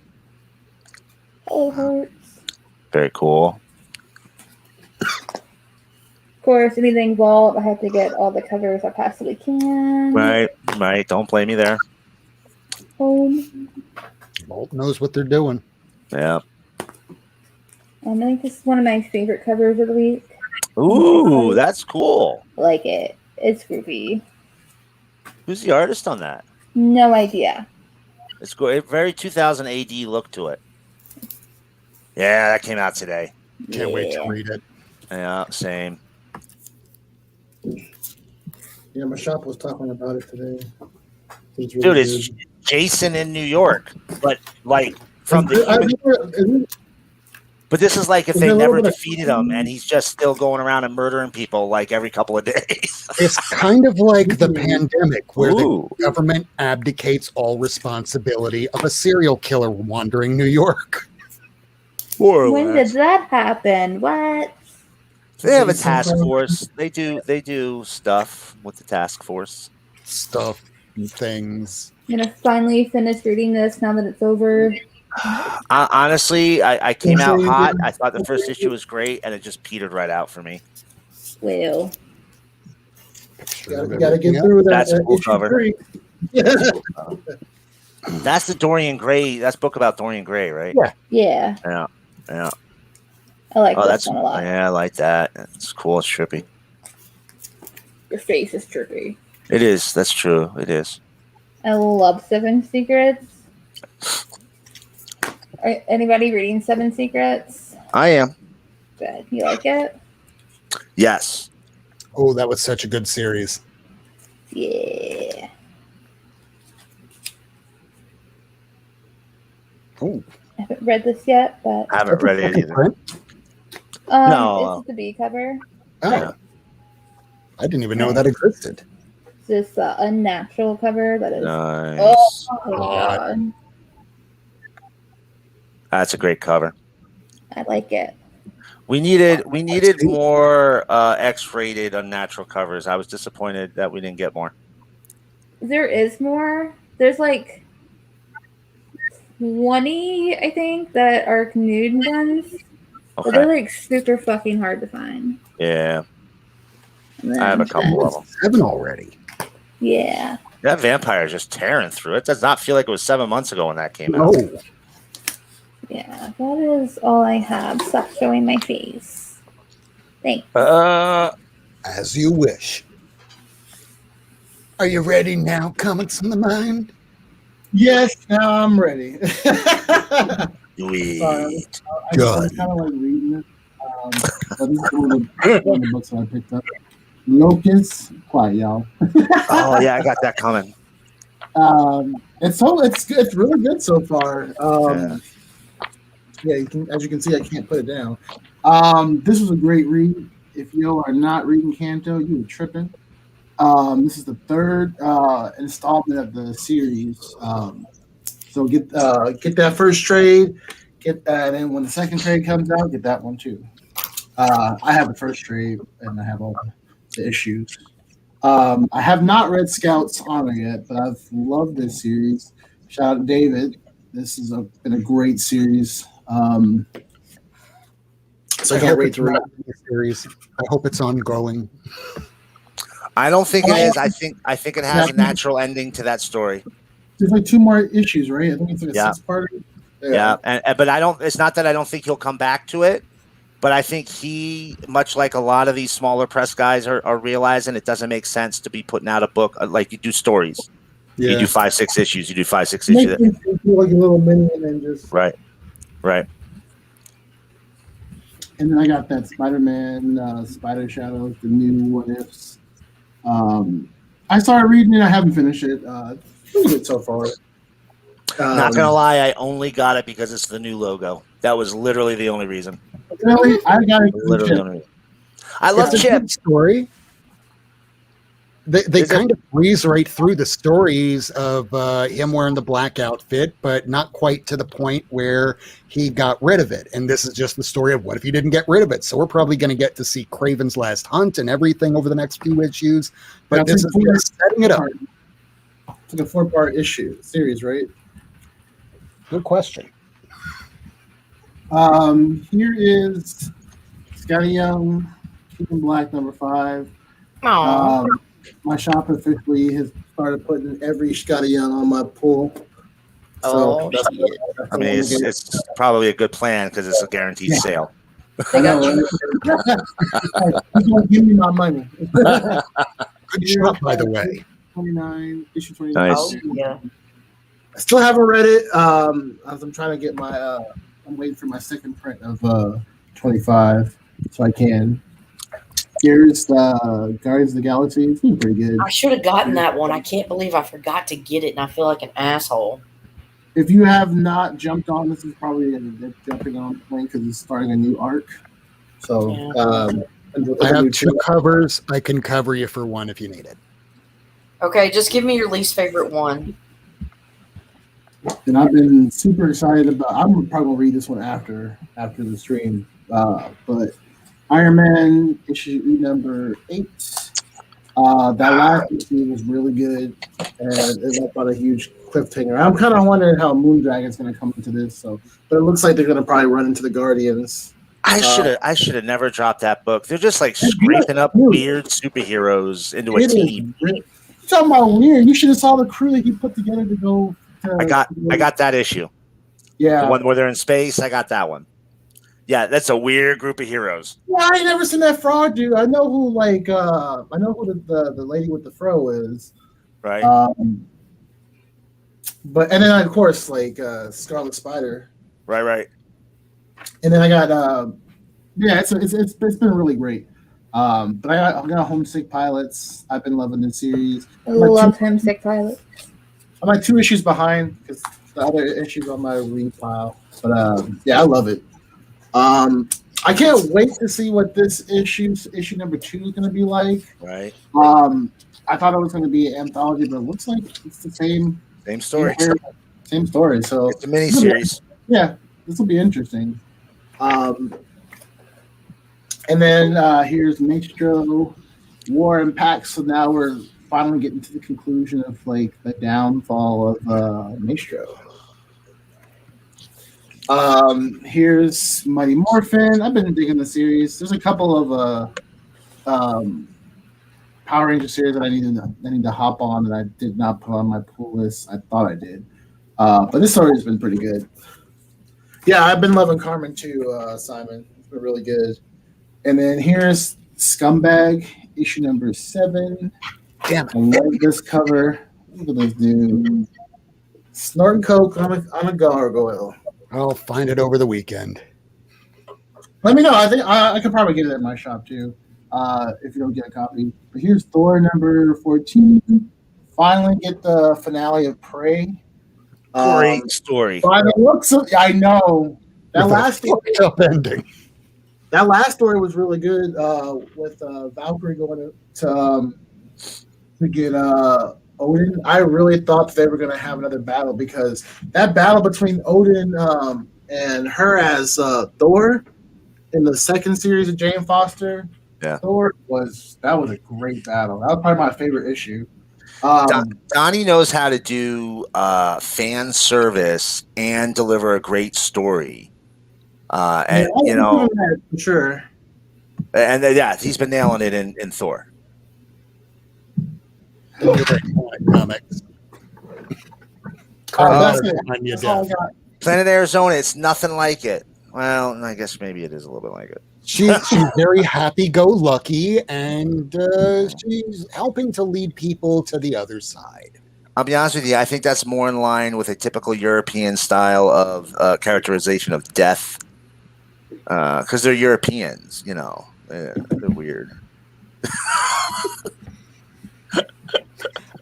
Oh, it hurts. Very cool. Of course, anything Vault, I have to get all the covers I possibly can. Right. Don't blame me there. Home. Bolt knows what they're doing. Yeah. I think this is one of my favorite covers of the week. Ooh, that's cool. I like it. It's groovy. Who's the artist on that? No idea. It's good. Very 2000 AD look to it. Yeah, that came out today. Can't wait to Yeah. read it. Yeah, same. Yeah, my shop was talking about it today. It's Dude, really it's good. Jason in New York, but like from I've the. never- But this is like if Is they there a little never bit of- defeated him, and he's just still going around and murdering people like every couple of days. It's kind of like the pandemic where Ooh. the government abdicates all responsibility of a serial killer wandering New York. More or When less. did that happen? What? They have a task force. They do stuff with the task force. Stuff and things. I'm gonna finally finish reading this now that it's over. Honestly, I came out hot. I thought the first issue was great, and it just petered right out for me. Well, Gotta get through that. That's a cool issue cover. 3. That's the Dorian Gray. That's book about Dorian Gray, right? Yeah. yeah, Yeah. I like Oh, this that's one a lot. yeah, I like that. It's cool. It's trippy. Your face is trippy. It is. That's true. It is. I love 7 Secrets. Anybody reading 7 Secrets? I am. Good. You like it? Yes. Oh, that was such a good series. Yeah. Oh, I haven't read this yet, but I haven't read it second either. print? No. It's the B cover. Oh, Yeah. I didn't even know that existed. It's this unnatural cover that is. Nice. Oh my god. That's a great cover. I like it. We needed more X-rated unnatural covers. I was disappointed that we didn't get more. There is more. There's like 20, I think, that are nude ones. But Okay. they're like super fucking hard to find. Yeah. And I have a then- couple of them. 7 already. Yeah. That vampire is just tearing through it. Does not feel like it was 7 months ago when that came out. No. Yeah, that is all I have. Stop showing my face. Thanks. As you wish. Are you ready now? Comics on the mind? Yes, now I'm ready. Sweet. Sorry, I Good. was kind of like reading it. But this is one of the books that I picked up. Locust, quiet, y'all. Oh yeah, I got that coming. It's really good so far. Yeah. Yeah, as you can see, I can't put it down. This was a great read. If you are not reading Canto, you are tripping. This is the third installment of the series. So get that first trade, and then when the second trade comes out, get that one too. I have the first trade, and I have all the issues. I have not read Scout's Honor yet, but I've loved this series. Shout out to David. This has been a great series. So I can't wait to read the series. I hope it's ongoing. I don't think it is. I think it has a natural ending to that story. There's like 2 more issues, right? I think it's like a 6-part. Yeah. But I don't. It's not that I don't think he'll come back to it, but I think he, much like a lot of these smaller press guys, are realizing it doesn't make sense to be putting out a book like you do stories. Yeah. You do 5-6 issues. You do 5-6 Make issues. things feel like a little mini and then just Right. And then I got that Spider-Man, Spider Shadows, the new What Ifs. I started reading it. I haven't finished it. It's pretty good so far. Not gonna lie, I only got it because it's the new logo. That was literally the only reason. Really, I got it. Literally the only reason. I love It's a Chip. good story. They kind of breeze right through the stories of him wearing the black outfit, but not quite to the point where he got rid of it. And this is just the story of what if he didn't get rid of it. So we're probably going to get to see Kraven's Last Hunt and everything over the next few issues. But this is just setting it up. It's like a 4-part series, right? Good question. Here is Scotty Young, Keeping Black, number 5. Aw. My shop officially has started putting every Scotty Young on my pool. So Oh, shit. I mean, it's probably a good plan because it's a guaranteed sale. I know. He's gonna give me my money. Good shot, by the way. 29, issue 29. Nice. Oh, yeah. I still haven't read it. As I'm trying to get my, I'm waiting for my second print of 25, so I can. Here's Guardians of the Galaxy. It's been pretty good. I should have gotten that one. I can't believe I forgot to get it, and I feel like an asshole. If you have not jumped on, this is probably a jumping on point because it's starting a new arc. So, I have 2 covers. I can cover you for 1 if you need it. Okay, just give me your least favorite one. And I've been super excited about. I'm probably gonna read this one after the stream. But Iron Man issue number 8. That last issue was really good, and it left out a huge cliffhanger. I'm kind of wondering how Moondragon's going to come into this. But it looks like they're going to probably run into the Guardians. I should have never dropped that book. They're just like scraping up weird superheroes into a team. You're talking about weird. You should have saw the crew that he put together to go. I got that issue. Yeah, the one where they're in space. I got that one. Yeah, that's a weird group of heroes. Yeah, I ain't never seen that frog dude. I know who the lady with the fro is. Right. But and then of course Scarlet Spider. Right. And then I got it's been really great. But I got Homesick Pilots. I've been loving this series. I love Homesick Pilot. I'm like 2 issues behind because the other issues on my read pile. But yeah, I love it. I can't wait to see what this issue number 2 is going to be like. Right. I thought it was going to be an anthology, but it looks like it's the same story. Same story. So it's a mini series. Yeah, this will be interesting. And then here's Maestro, War and Pax. So now we're finally getting to the conclusion of like the downfall of Maestro. Here's Mighty Morphin. I've been digging the series. There's a couple of Power Ranger series that I need to hop on that I did not put on my pull list. I thought I did, but this story has been pretty good. Yeah, I've been loving Carmen too, Simon. It's been really good. And then here's Scumbag, issue number 7. Damn it. I love this cover. Look at this dude. Snorting coke on a gargoyle. I'll find it over the weekend. Let me know. I think I could probably get it at my shop too, if you don't get a copy. But here's Thor number 14. Finally get the finale of Prey. Great story. I know that last story. Ending. That last story was really good. With Valkyrie going to get Odin. I really thought they were going to have another battle because that battle between Odin and her as Thor in the second series of Jane Foster. Yeah, Thor was a great battle. That was probably my favorite issue. Donnie knows how to do fan service and deliver a great story. And you know, for sure. And he's been nailing it in Thor. Comics. Planet Arizona, it's nothing like it. Well, I guess maybe it is a little bit like it. She's very happy-go-lucky, and she's helping to lead people to the other side. I'll be honest with you. I think that's more in line with a typical European style of characterization of death, because they're Europeans. You know, they're weird.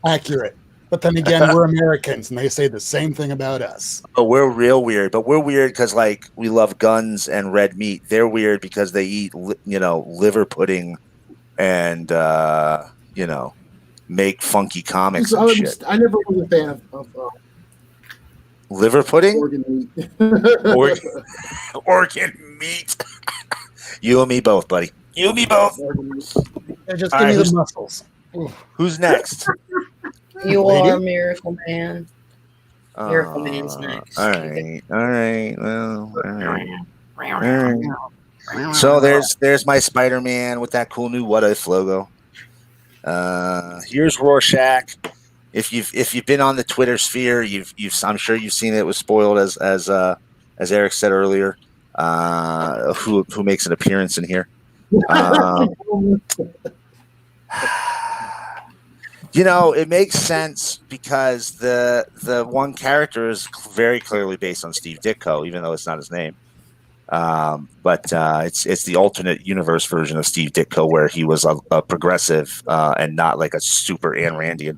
Accurate. But then again, we're Americans, and they say the same thing about us. Oh, we're real weird. But we're weird because, like, we love guns and red meat. They're weird because they eat, liver pudding and, make funky comics and shit. I never was a fan of liver pudding? Organ meat. Organ meat. You and me both, buddy. You and me both. Just give me the muscles. Who's next? You are Miracleman. Miracleman's next. All right. Well, all right. So there's my Spider-Man with that cool new What If logo. Here's Rorschach. If you've been on the Twitter sphere, I'm sure you've seen it was spoiled as Eric said earlier. Who makes an appearance in here? It makes sense because the one character is very clearly based on Steve Ditko, even though it's not his name. But it's the alternate universe version of Steve Ditko where he was a progressive and not like a super Ayn Randian.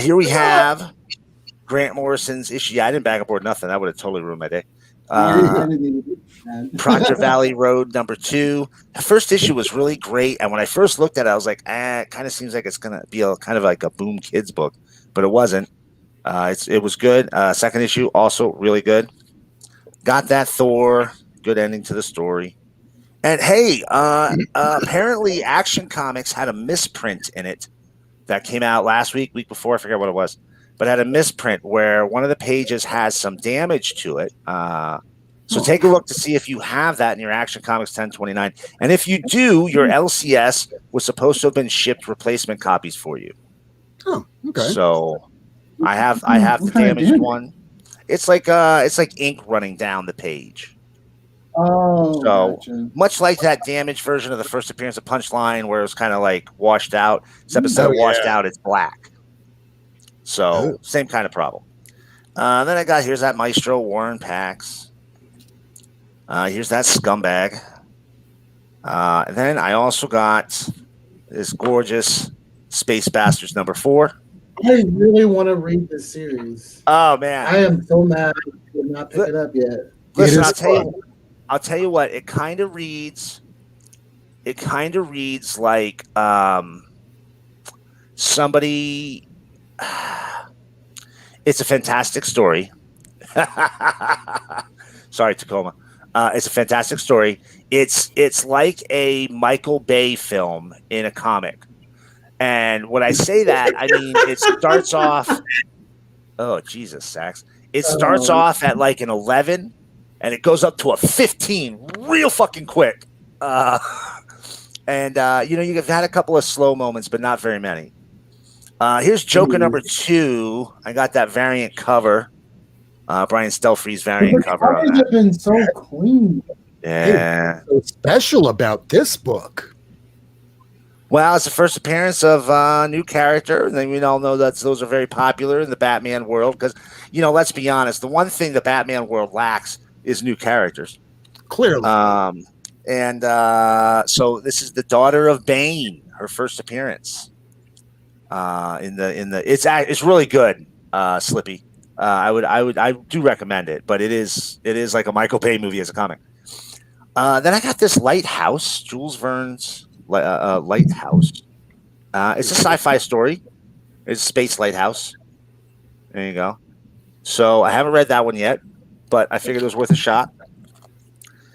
Here we have Grant Morrison's issue. Yeah, I didn't back aboard nothing. That would have totally ruined my day. Proctor Valley Road number 2. The first issue was really great, and when I first looked at it, I was like, it kind of seems like it's gonna be kind of like a Boom Kids book, but it wasn't. It was good. Second issue also really good. Got that Thor, good ending to the story. And hey, apparently Action Comics had a misprint in it that came out last week before, I forget what it was, but had a misprint where one of the pages has some damage to it. So take a look to see if you have that in your Action Comics 1029. And if you do, your LCS was supposed to have been shipped replacement copies for you. Oh, okay. So I have the damaged one. It's like ink running down the page. Oh, so gotcha. Much like that damaged version of the first appearance of Punchline, where it was kind of like washed out. Except instead of washed out, it's black. So same kind of problem. Then I got here's that Maestro Warren Pax. Here's that scumbag. And then I also got this gorgeous Space Bastards #4. I really want to read this series. Oh man, I am so mad I did not pick it up yet. listen, It is I'll tell you what. It kind of reads like somebody. It's a fantastic story. Sorry, Tacoma. It's a fantastic story. It's like a Michael Bay film in a comic. And when I say that, I mean it starts off. Oh Jesus, Sax! It starts off at like an 11, and it goes up to a 15 real fucking quick. And you've had a couple of slow moments, but not very many. Here's Joker #2. I got that variant cover. Brian Stelfree's variant cover. Covers have been so clean. Yeah. What's special about this book? Well, it's the first appearance of a new character, and then we all know that those are very popular in the Batman world because, let's be honest, the one thing the Batman world lacks is new characters. Clearly. So this is the daughter of Bane, her first appearance. It's really good, Slippy. I do recommend it, but it is like a Michael Bay movie as a comic. Then I got this Lighthouse, Jules Verne's Lighthouse. It's a sci-fi story. It's a space lighthouse. There you go. So I haven't read that one yet, but I figured it was worth a shot.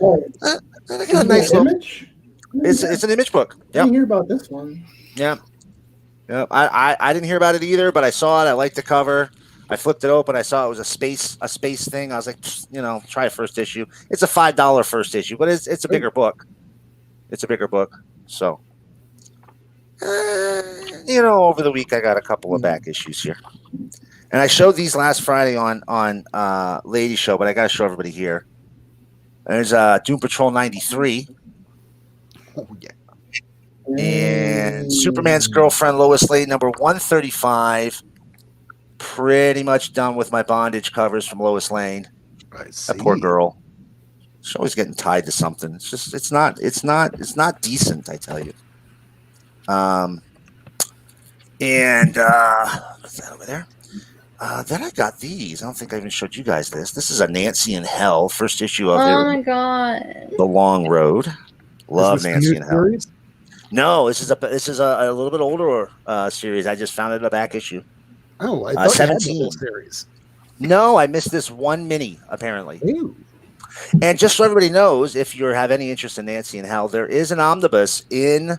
Oh, I got a nice little image. It's an image book. I didn't hear about this one. Yeah. I didn't hear about it either, but I saw it. I liked the cover. I flipped it open. I saw it was a space thing. I was like, try a first issue. It's a $5 first issue, but it's a bigger book. It's a bigger book. So, over the week I got a couple of back issues here, and I showed these last Friday on Lady Show, but I got to show everybody here. There's Doom Patrol 93. Oh yeah. And Superman's Girlfriend Lois Lane #135. Pretty much done with my bondage covers from Lois Lane. That poor girl. She's always getting tied to something. It's just it's not decent, I tell you. What's that over there? Then I got these. I don't think I even showed you guys this. This is a Nancy in Hell, first issue of Oh my god. The Long Road. Love Nancy in Hell. Series? No, this is a little bit older series. I just found it in a back issue. Oh, I thought 17 you had the whole series. No, I missed this one mini apparently. Ooh. And just so everybody knows, if you have any interest in Nancy in Hell, there is an omnibus in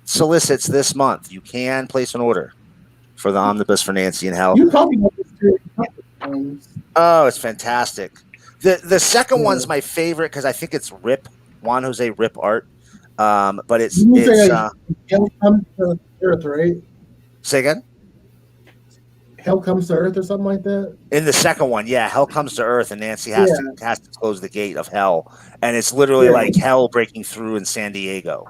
solicits this month. You can place an order for the omnibus for Nancy in Hell. You probably know this series. Oh, it's fantastic. The second one's my favorite because I think it's Juan Jose Rip art. But it's Hell Comes to Earth, right? Say again? Hell Comes to Earth or something like that? In the second one, yeah, Hell comes to Earth, and Nancy has to close the gate of Hell, and it's literally like Hell breaking through in San Diego,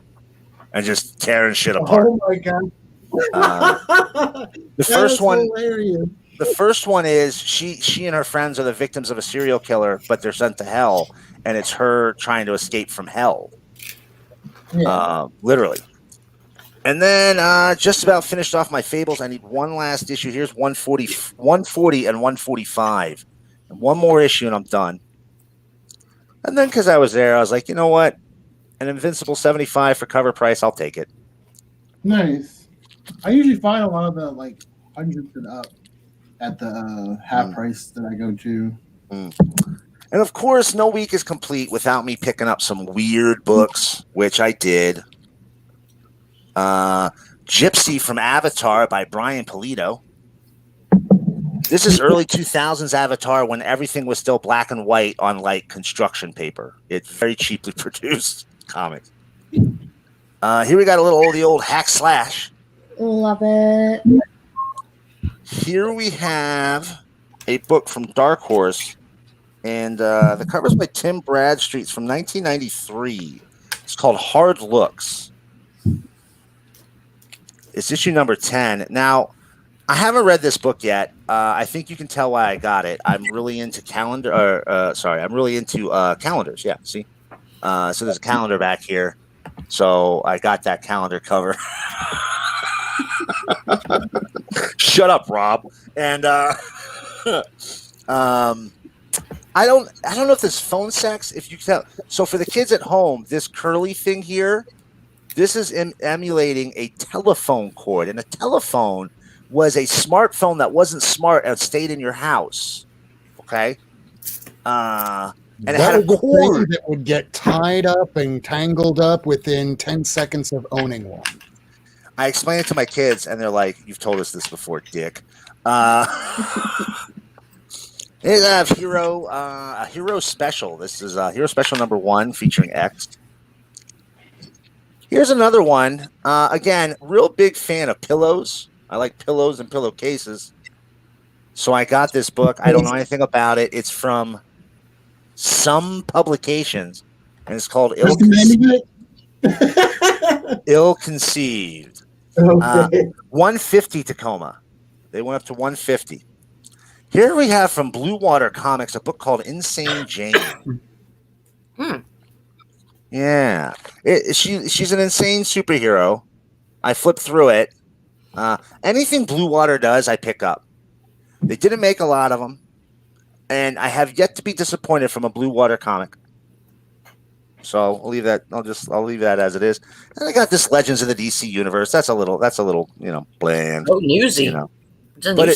and just tearing shit apart. Oh my god! The first one, hilarious. the first one is she and her friends are the victims of a serial killer, but they're sent to Hell, and it's her trying to escape from Hell, literally. And then just about finished off my Fables. I need one last issue. Here's 140 and 145. And one more issue and I'm done. And then because I was there, I was like, you know what? An Invincible 75 for cover price, I'll take it. Nice. I usually find a lot of the like hundreds and up at the half price that I go to. And of course, no week is complete without me picking up some weird books, which I did. Gypsy from Avatar by Brian Pulido. This is early 2000s Avatar when everything was still black and white on like construction paper. It's very cheaply produced comics. Here we got a little old Hack Slash. Love it. Here we have a book from Dark Horse, and the cover's by Tim Bradstreet. It's from 1993. It's called Hard Looks. It's issue number 10. Now, I haven't read this book yet. I think you can tell why I got it. I'm really into I'm really into calendars. Yeah, see? So there's a calendar back here. So I got that calendar cover. Shut up, Rob. And I don't know if there's phone sex. If you tell, so for the kids at home, this curly thing here, this is emulating a telephone cord, and a telephone was a smartphone that wasn't smart and stayed in your house. Okay, and it had a cord that would get tied up and tangled up within 10 seconds of owning one. I explained it to my kids, and they're like, "You've told us this before, Dick." It's a hero special. This is hero special number 1 featuring X. Here's another one. Again, real big fan of pillows. I like pillows and pillowcases. So I got this book. I don't know anything about it. It's from some publications, and it's called Ill Conceived. Okay. 150 Tacoma. They went up to 150. Here we have from Blue Water Comics a book called Insane Jane. Yeah. She's an insane superhero. I flipped through it. Anything Blue Water does, I pick up. They didn't make a lot of them, and I have yet to be disappointed from a Blue Water comic. So I'll leave that. I'll leave that as it is. And I got this Legends of the DC Universe. That's a little, bland. Oh, newsy. But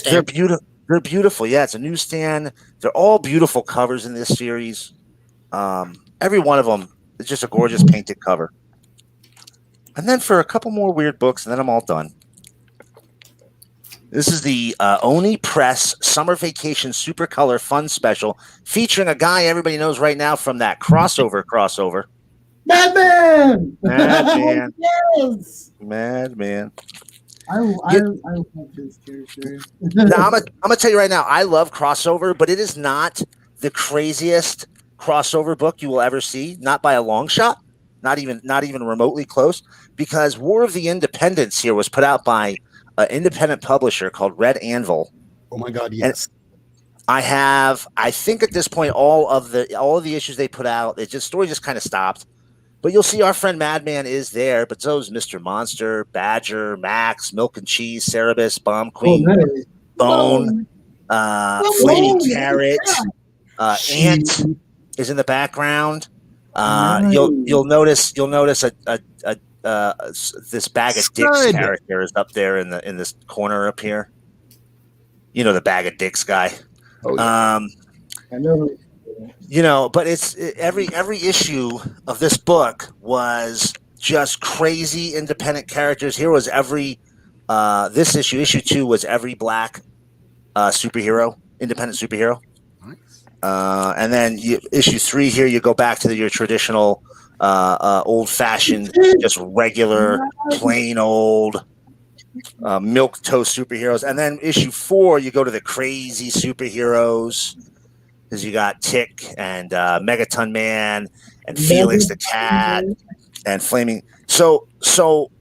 they're beautiful. They're beautiful. Yeah, it's a newsstand. They're all beautiful covers in this series. Every one of them is just a gorgeous painted cover. And then for a couple more weird books, and then I'm all done. This is the Oni Press Summer Vacation Super Color Fun Special, featuring a guy everybody knows right now from that crossover. Madman! Yes! Madman. I love his character. Now, I'm gonna tell you right now, I love crossover, but it is not the craziest crossover book you will ever see, not by a long shot, not even remotely close, because War of the Independents here was put out by an independent publisher called Red Anvil. Oh my God, yes. And I think at this point, all of the issues they put out, story just kind of stopped. But you'll see our friend Madman is there, but so is Mr. Monster, Badger, Max, Milk and Cheese, Cerebus, Bomb Queen, Bone, Flaming Carrot, Ant is in the background. You'll notice this Bag of Dicks character is up there in this corner up here. You know, the Bag of Dicks guy. Oh, yeah. I know. But it's every issue of this book was just crazy independent characters. Here was this issue 2 was every black superhero, independent superhero. Nice. And then issue 3 here, you go back to your traditional old-fashioned, just regular, plain old milk toast superheroes. And then issue 4, you go to the crazy superheroes. Because you got Tick and Megaton Man and Felix the Cat and Flaming. So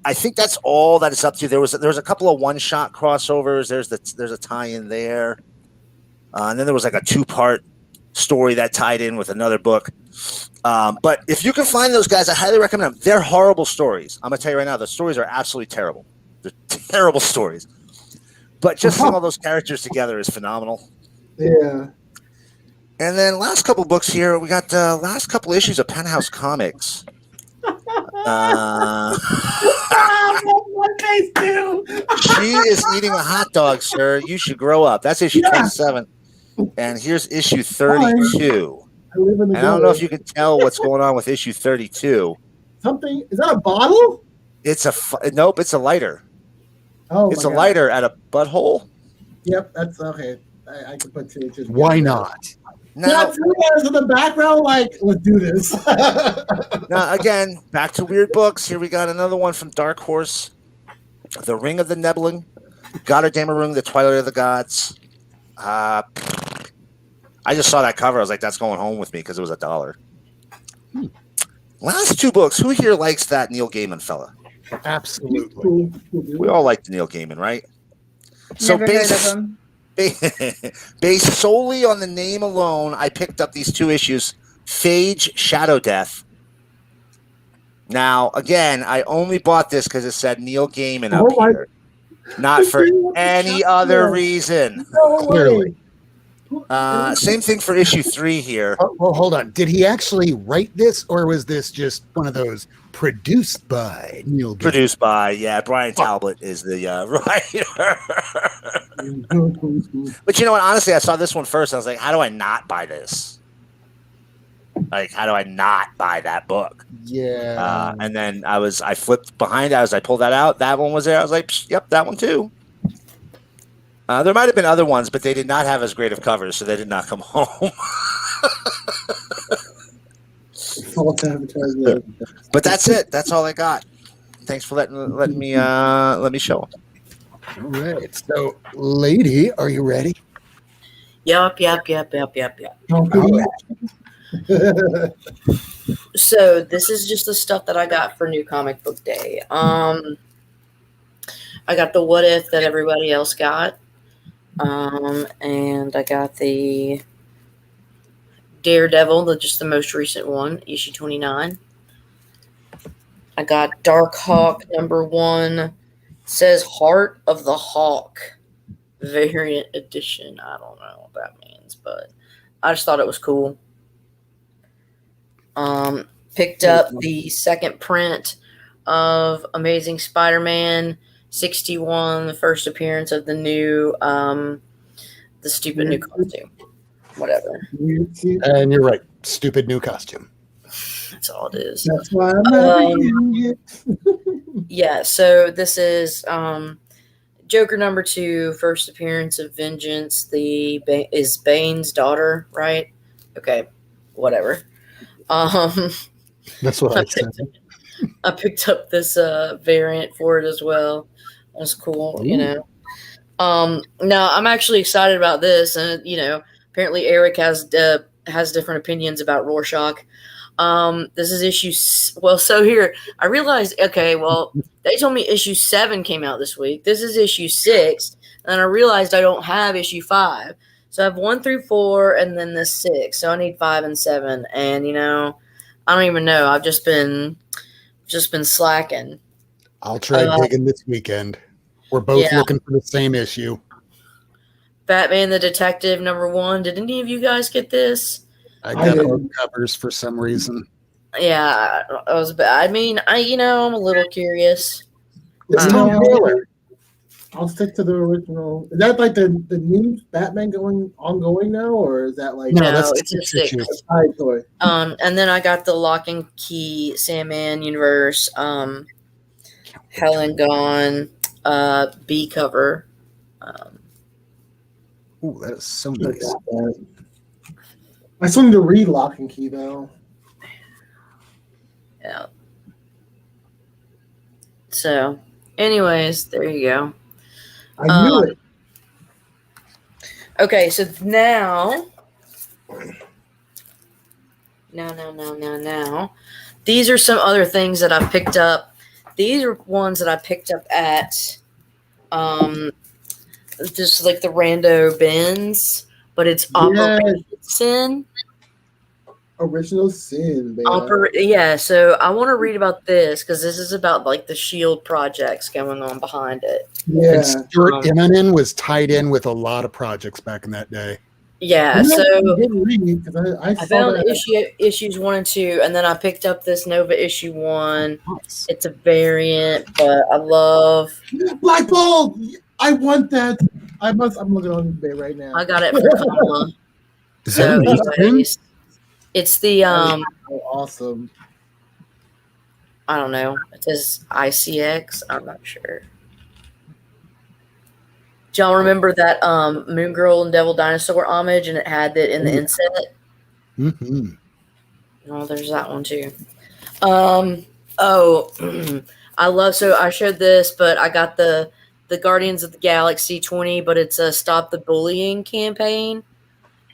I think that's all that it's up to. There was a couple of one-shot crossovers. There's a tie-in there, and then there was like a 2-part story that tied in with another book. But if you can find those guys, I highly recommend them. They're horrible stories. I'm gonna tell you right now, the stories are absolutely terrible. They're terrible stories. But just seeing all those characters together is phenomenal. Yeah. And then last couple books here, we got the last couple issues of Penthouse Comics. She is eating a hot dog, sir. You should grow up. That's issue 27. And here's issue 32. And I don't know if you can tell what's going on with issue 32. Something, is that a bottle? Nope, it's a lighter. Oh, it's a lighter at a butthole. Yep, that's okay. I can put 2 inches. Why not? Now, 2 hours in the background, like, let's do this. Now, again, back to weird books. Here we got another one from Dark Horse. The Ring of the Nebelung. Götterdämmerung, The Twilight of the Gods. I just saw that cover. I was like, that's going home with me because it was $1. Last 2 books. Who here likes that Neil Gaiman fella? Absolutely. We all like the Neil Gaiman, right? So Never heard of them. based solely on the name alone, I picked up these 2 issues, Phage Shadow Death. Now, again, I only bought this because it said Neil Gaiman up here, not for any other reason. No Clearly. Same thing for issue 3 here. Oh, well, hold on. Did he actually write this, or was this just one of those produced by Neil Gaiman? Produced by, Brian Talbot is the writer. But you know what? Honestly, I saw this one first. And I was like, how do I not buy this? Like, how do I not buy that book? Yeah. And then I flipped behind as I pulled that out. That one was there. I was like, yep, that one too. There might have been other ones, but they did not have as great of covers, so they did not come home. But that's it. That's all I got. Thanks for letting me show them. All right. So, lady, are you ready? Yup. All right. So this is just the stuff that I got for New Comic Book Day. I got the What If that everybody else got. And I got the Daredevil, just the most recent one, issue 29. I got Dark Hawk #1. Says Heart of the Hawk variant edition. I don't know what that means, but I just thought it was cool. Picked up the second print of Amazing Spider-Man 61, the first appearance of the new, the stupid new costume. Whatever. And you're right. Stupid new costume. That's all it is. That's why I'm having it. Yeah, so this is Joker #2, first appearance of Vengeance. Is Bane's daughter, right? Okay, whatever. That's what I said. I picked up this variant for it as well. That's cool, you know. Now I'm actually excited about this, and apparently Eric has different opinions about Rorschach. This is issue. So here I realized. Okay, well they told me issue 7 came out this week. This is issue 6, and I realized I don't have issue 5. So I have 1 through 4, and then this 6. So I need 5 and 7, and I don't even know. I've just been slacking. I'll try digging this weekend. We're both looking for the same issue. Batman the Detective #1. Did any of you guys get this? I got both covers for some reason. Yeah, I mean, I'm a little curious. It's Tom Taylor. I'll stick to the original. Is that like the new Batman ongoing now, or is that like no? It's a 6. Toy. And then I got the Lock and Key Sandman universe, Helen Gone, B cover. Ooh, that is so nice. I still need to read Lock and Key though. Yeah. So, anyways, there you go. I knew it. Okay, so now. These are some other things that I picked up. These are ones that I picked up at just like the rando bins, but it's Operation Sin. Original Sin, baby. Yeah, so I want to read about this because this is about like the SHIELD projects going on behind it. Yeah. And Stuart Immonen was tied in with a lot of projects back in that day. Yeah, so I found issues 1 and 2, and then I picked up this Nova issue 1. Nice. It's a variant, but I love Black Bolt. I want that. I'm looking on eBay right now. I got it for Kamala. Is that an anyways, it's the awesome. I don't know. It says ICX. I'm not sure. Do y'all remember that Moon Girl and Devil Dinosaur homage, and it had that in the inset? Mm-hmm. Oh, there's that one too. So I showed this, but I got the Guardians of the Galaxy 20, but it's a Stop the Bullying campaign.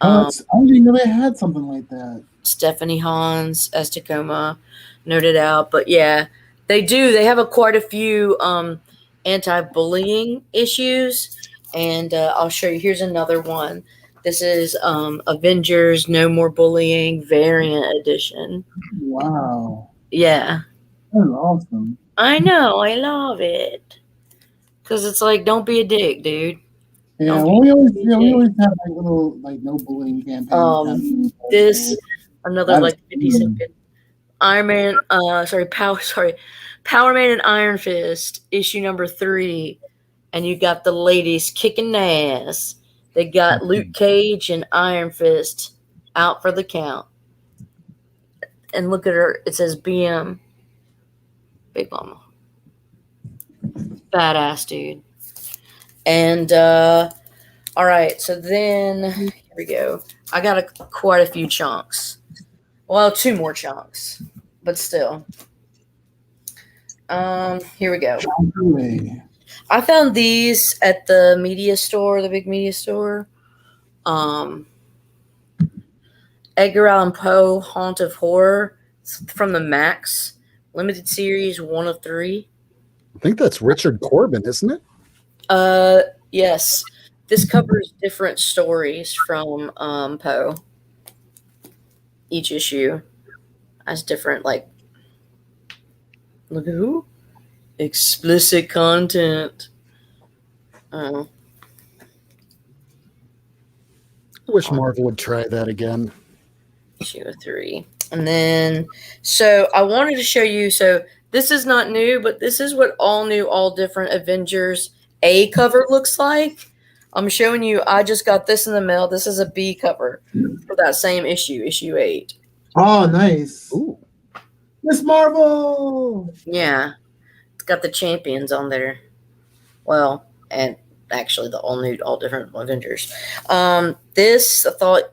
I didn't know they had something like that. Stephanie Hans as Tacoma noted out, but yeah, they do. They have quite a few anti-bullying issues, And I'll show you. Here's another one. This is Avengers No More Bullying Variant Edition. Wow. Yeah. That's awesome. I know. I love it. Because it's like, don't be a dick, dude. Yeah, Don't well, be we always a dick. have like little like no bullying campaigns. This another That like is 50-second Iron Man. Power Man and Iron Fist issue number 3, and you got the ladies kicking ass. They got Luke Cage and Iron Fist out for the count. And look at her. It says BM. Big Mama. Badass dude. And all right, so then here we go. I got quite a few chunks. Well, 2 more chunks, but still. Here we go. I found these at the media store, the big media store. Edgar Allan Poe, Haunt of Horror, from the Max limited series, 1 of 3. I think that's Richard Corbin, isn't it? Yes. This covers different stories from Poe. Each issue has different, like, look at who? Explicit content. Oh. I wish Marvel would try that again. Issue of 3. And then, so I wanted to show you, so this is not new, but this is what all new, all different Avengers A cover looks like. I'm showing you, I just got this in the mail. This is a B cover for that same issue, issue 8. Oh, nice. Ooh. Miss Marvel! Yeah. It's got the champions on there. Well, and actually the all new, all different Avengers. This, I thought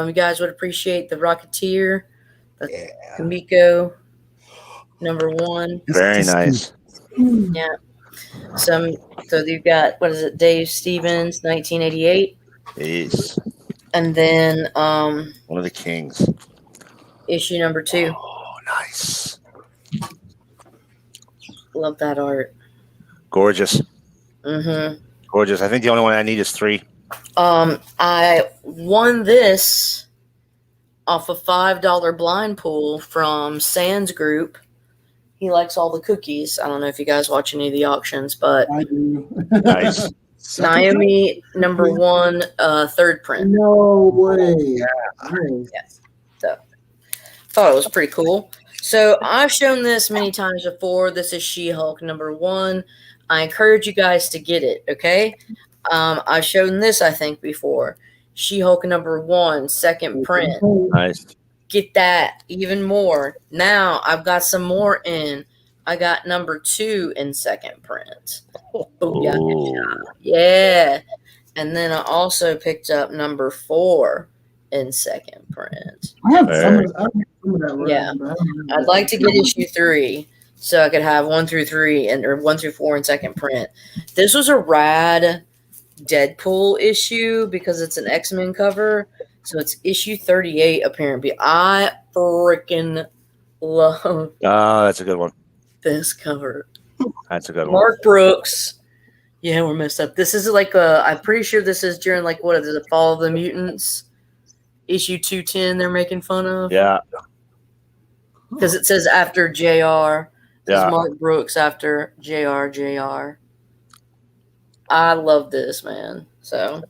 you guys would appreciate the Rocketeer, the Kamiko, number 1. Very nice. Yeah. So you've got, what is it, Dave Stevens, 1988. Jeez. And then One of the kings. issue number 2. Oh, nice. Love that art. Gorgeous. Mm-hmm. Gorgeous. I think the only one I need is 3. I won this off a $5 blind pool from Sands Group. He likes all the cookies. I don't know if you guys watch any of the auctions, but I do. Nice. Naomi number 1, 3rd print. No way. Yeah. So thought it was pretty cool. So I've shown this many times before. This is She-Hulk number 1. I encourage you guys to get it, okay? I've shown this, I think, before. She-Hulk number 1, 2nd print. Nice. Get that even more. Now I've got some more in. I got number 2 in 2nd print. Ooh. Yeah. And then I also picked up number 4 in 2nd print. I have some of that. Yeah. I'd like to get issue 3 so I could have 1 through 3 or 1 through 4 in 2nd print. This was a rad Deadpool issue because it's an X-Men cover. So it's issue 38 apparently. I freaking love Oh, that's a good one. this cover. That's a good one. Mark Brooks. Yeah, we're messed up. This is like I'm pretty sure this is during like what is it, the Fall of the Mutants issue 210 they're making fun of. Yeah. Because it says after JR. Yeah. Mark Brooks after JR. I love this, man. So,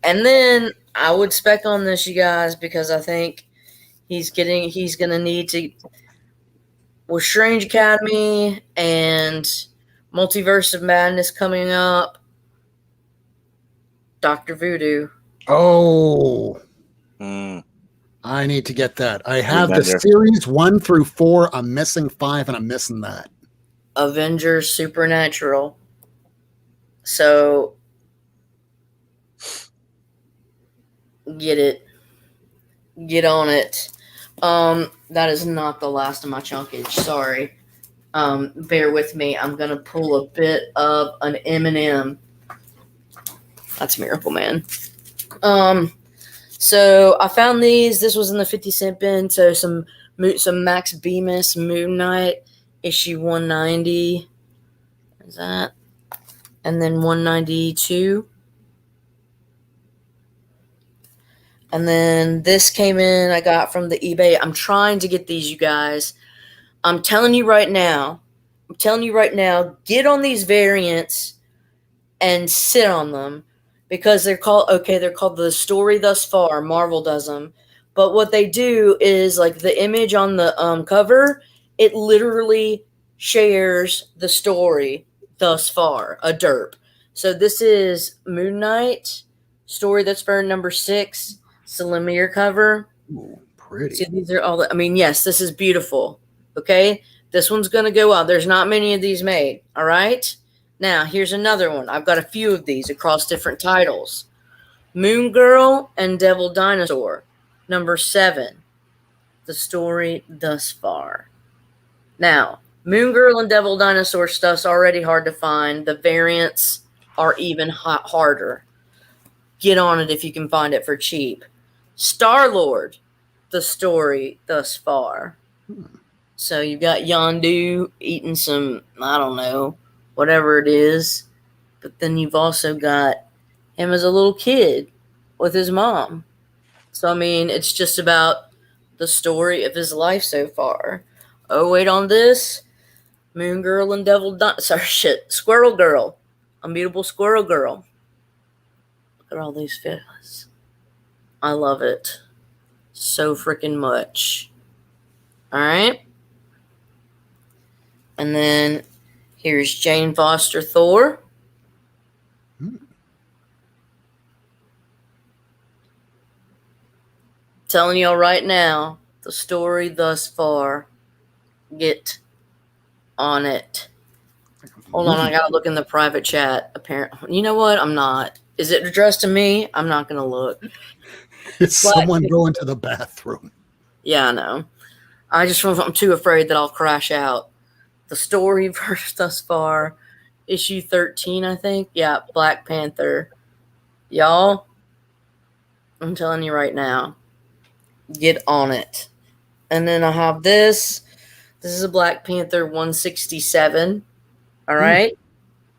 and then I would spec on this, you guys, because I think he's going to need to, with Strange Academy and Multiverse of Madness coming up, Dr. Voodoo. Oh, Mm. I need to get that. I have the Remember. series 1 through 4. I'm missing 5, and I'm missing that. Avengers Supernatural. So get it. Get on it. That is not the last of my chunkage. Sorry. Bear with me. I'm gonna pull a bit of an M&M. That's Miracleman. So I found these. This was in the 50-cent bin. So some Max Bemis Moon Knight issue 190. Is that? And then 192. And then this came in, I got from the eBay. I'm trying to get these, you guys. I'm telling you right now, get on these variants and sit on them because they're called the Story Thus Far. Marvel does them. But what they do is, like, the image on the cover, it literally shares the story thus far, a derp. So this is Moon Knight, Story That's Far number 6, Salimir cover. Ooh, pretty. See, these are all, yes, this is beautiful. Okay? This one's going to go out. There's not many of these made. All right? Now, here's another one. I've got a few of these across different titles. Moon Girl and Devil Dinosaur. Number 7, The Story Thus Far. Now, Moon Girl and Devil Dinosaur stuff's already hard to find. The variants are even harder. Get on it if you can find it for cheap. Star-Lord, The Story Thus Far. So you've got Yondu eating some, I don't know, whatever it is. But then you've also got him as a little kid with his mom. So, I mean, it's just about the story of his life so far. Oh, wait on this. Moon Girl and Squirrel Girl. Unbeatable Squirrel Girl. Look at all these feathers. I love it. So freaking much. Alright. And then here's Jane Foster Thor. Telling y'all right now, the story thus far. Get on it. Hold on, I gotta look in the private chat. Apparently, you know what? I'm not. Is it addressed to me? I'm not gonna look. It's someone going to the bathroom. Yeah, I know. I'm too afraid that I'll crash out. The story verse thus far, issue 13, I think. Yeah, Black Panther. Y'all, I'm telling you right now. Get on it. And then I have this. This is a Black Panther 167. All right.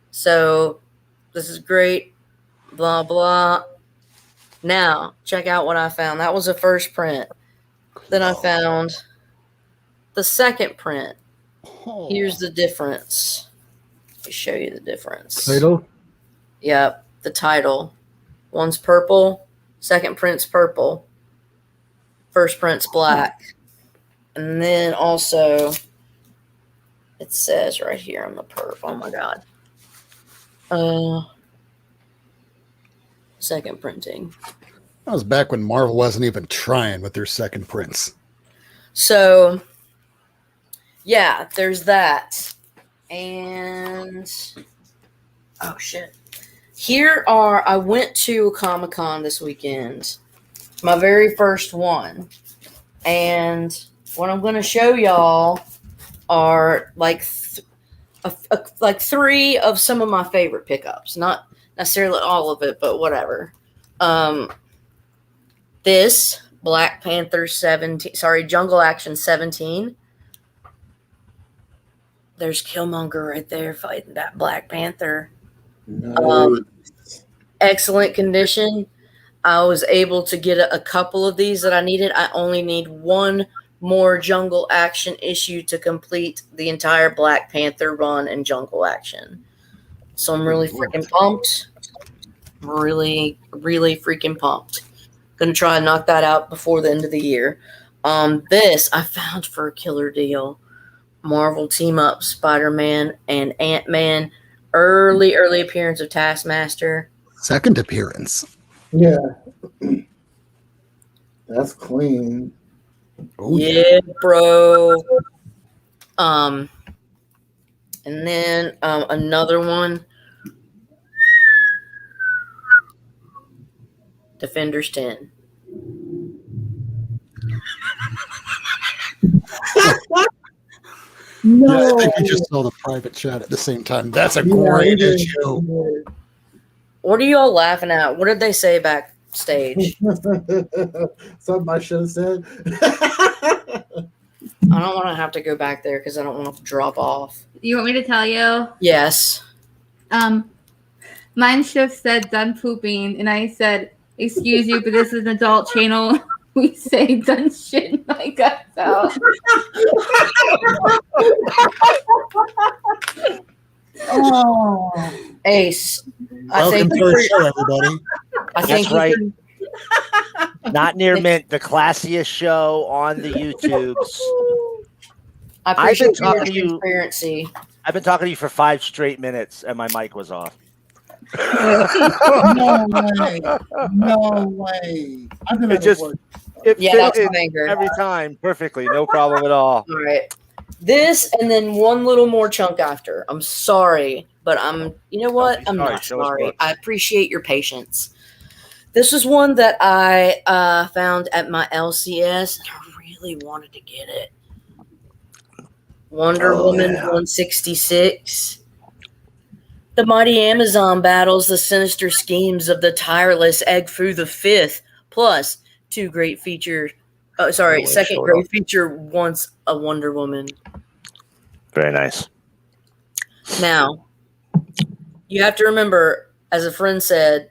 So this is great. Blah, blah. Now, check out what I found. That was the first print. Then I found the second print. Here's the difference. Let me show you the difference. Title? Yep. The title. One's purple. Second print's purple. First print's black. And then also, it says right here on the perp. Oh my God. Second printing. That was back when Marvel wasn't even trying with their second prints. So, yeah, there's that. And, oh shit. I went to a Comic-Con this weekend. My very first one. And what I'm going to show y'all are like three of some of my favorite pickups. Not necessarily all of it, but whatever. This Black Panther Jungle Action 17. There's Killmonger right there fighting that Black Panther. No. Excellent condition. I was able to get a couple of these that I needed. I only need one more Jungle Action issue to complete the entire Black Panther run and Jungle Action. So I'm really freaking pumped. Really, really freaking pumped. Gonna try and knock that out before the end of the year. This I found for a killer deal. Marvel Team Up Spider-Man and Ant-Man. Early appearance of Taskmaster. Second appearance. Yeah. That's clean. Oh, yeah, bro. And then another one. Defenders 10. No. Yeah, I think we just saw the private chat at the same time. That's a great issue. What are you all laughing at? What did they say backstage? Something I should have said. I don't want to have to go back there because I don't want to drop off. You want me to tell you? Yes. Mine shift said done pooping, and I said Excuse you, but this is an adult channel. We say done shit my guts out. Oh, Ace. I Welcome thank to you our for show, everybody. I That's thank you right. for- Not Near Mint, the classiest show on the YouTubes. I I've been appreciate your talking to you. transparency. I've been talking to you for 5 straight minutes, and my mic was off. no way. No way. I've been It at just work. it Yeah, fit that's in my anger. every time perfectly, no problem at all. All right. This and then one little more chunk after. I'm sorry, but you know what? be I'm sorry. not Show us sorry. books. I appreciate your patience. This is one that I found at my LCS, and I really wanted to get it. Wonder Woman 166. The mighty Amazon battles the sinister schemes of the tireless Egg-Fu the Fifth, plus 2 great feature. Second great feature once a Wonder Woman. Very nice. Now, you have to remember, as a friend said,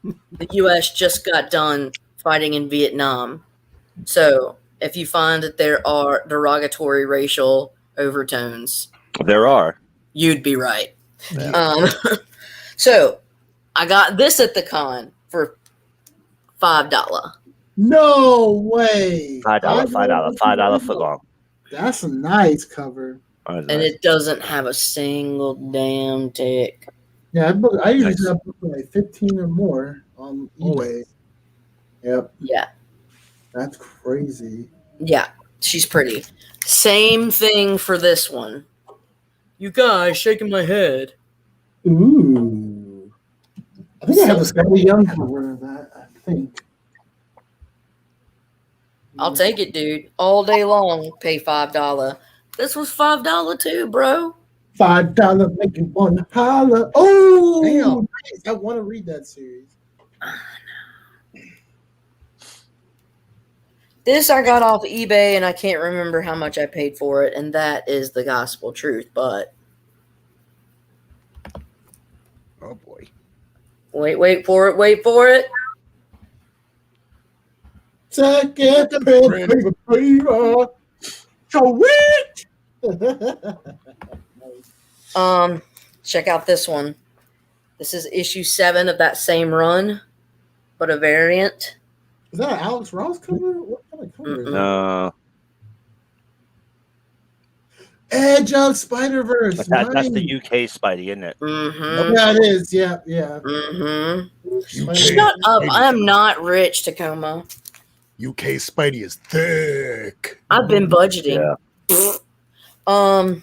the U.S. just got done fighting in Vietnam. So, if you find that there are derogatory racial overtones, There are. you'd be right. Yeah. So, I got this at the con for $5. No way. $5 foot long. That's a nice cover. And it doesn't have a single damn tick. Yeah, I usually Nice. do that book for like 15 or more on eBay. Yep, Yeah. that's crazy. Yeah. She's pretty. Same thing for this one. You guys shaking my head. Ooh. I think I have a Sally Young cover of that, I think. I'll take it, dude. All day long, pay $5. This was $5 too, bro. $5 make you wanna holler. Oh, Damn. nice. I want to read that series. This I got off eBay, and I can't remember how much I paid for it, and that is the gospel truth. But Oh boy. wait for it. Second favor. So it. Check out this one. This is issue 7 of that same run, but a variant. Is that an Alex Ross cover? What kind of cover is that? No. Edge of Spider-Verse. That's the UK Spidey, isn't it? Mm-hmm. Yeah, it is. Yeah, yeah. Mm-hmm. UK Shut up. Spidey. I am not rich, Tacoma. UK Spidey is thick. I've been budgeting. Yeah.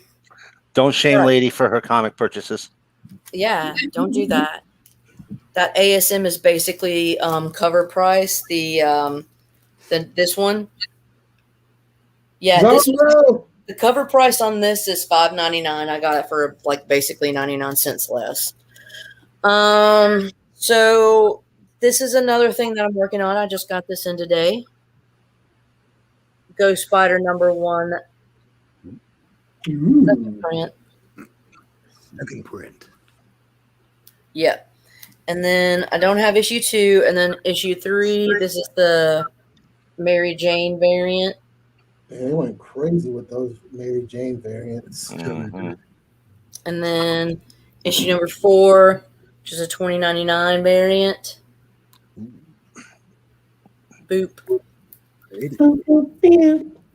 Don't shame Right. Lady for her comic purchases. Yeah, don't do that. That ASM is basically cover price. This one. Yeah, this Zoro! the cover price on this is $5.99. I got it for like basically 99 cents less. So this is another thing that I'm working on. I just got this in today. Ghost Spider #1 Ooh. second print. Second print. Yep. And then I don't have issue 2, and then issue 3. This is the Mary Jane variant. Man, they went crazy with those Mary Jane variants. Mhm. And then issue number 4, which is a 2099 variant. Boop.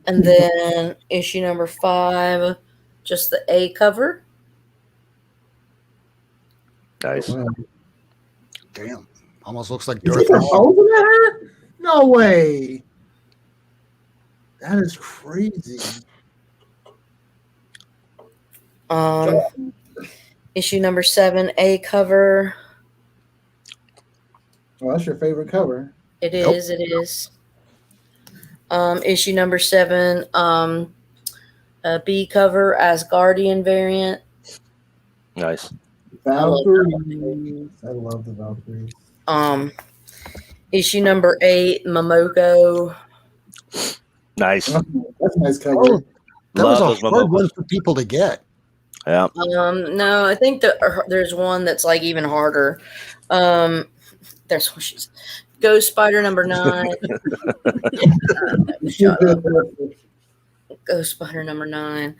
And then issue number 5, just the A cover. Nice. Wow. Damn. Almost looks like Is Darth it a Maul. both of that? No way. That is crazy. Issue number 7, A cover. Oh, that's your favorite cover. It is. Issue number 7, a B cover as Guardian variant. Nice. Valkyries. I love the Valkyries. Issue number 8, Momoko. Nice. That's a nice cover. Oh, that Love was those a hard Momokos. one for people to get. Yeah. No, I think that there's one that's like even harder. There's Ghost Spider number 9. Shut up. Ghost Spider number 9.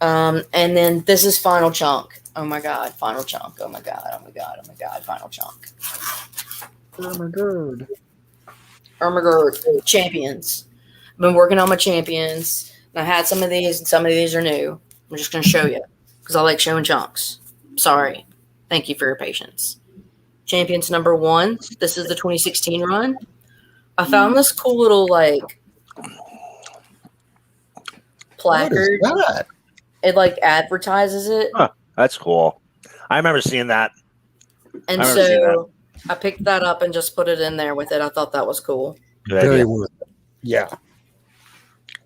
And then this is Final Chunk. Oh my god, Final Chunk. Oh my god, oh my god, oh my god, Final Chunk. Ermagerd. Champions. I've been working on my champions. And I had some of these, and some of these are new. I'm just going to show you because I like showing chunks. Sorry. Thank you for your patience. Champions number 1. This is the 2016 run. I found this cool little like placard. What is that? It like advertises it. Huh, that's cool. I remember seeing that. And so I picked that up and just put it in there with it. I thought that was cool. Very worth it. Yeah.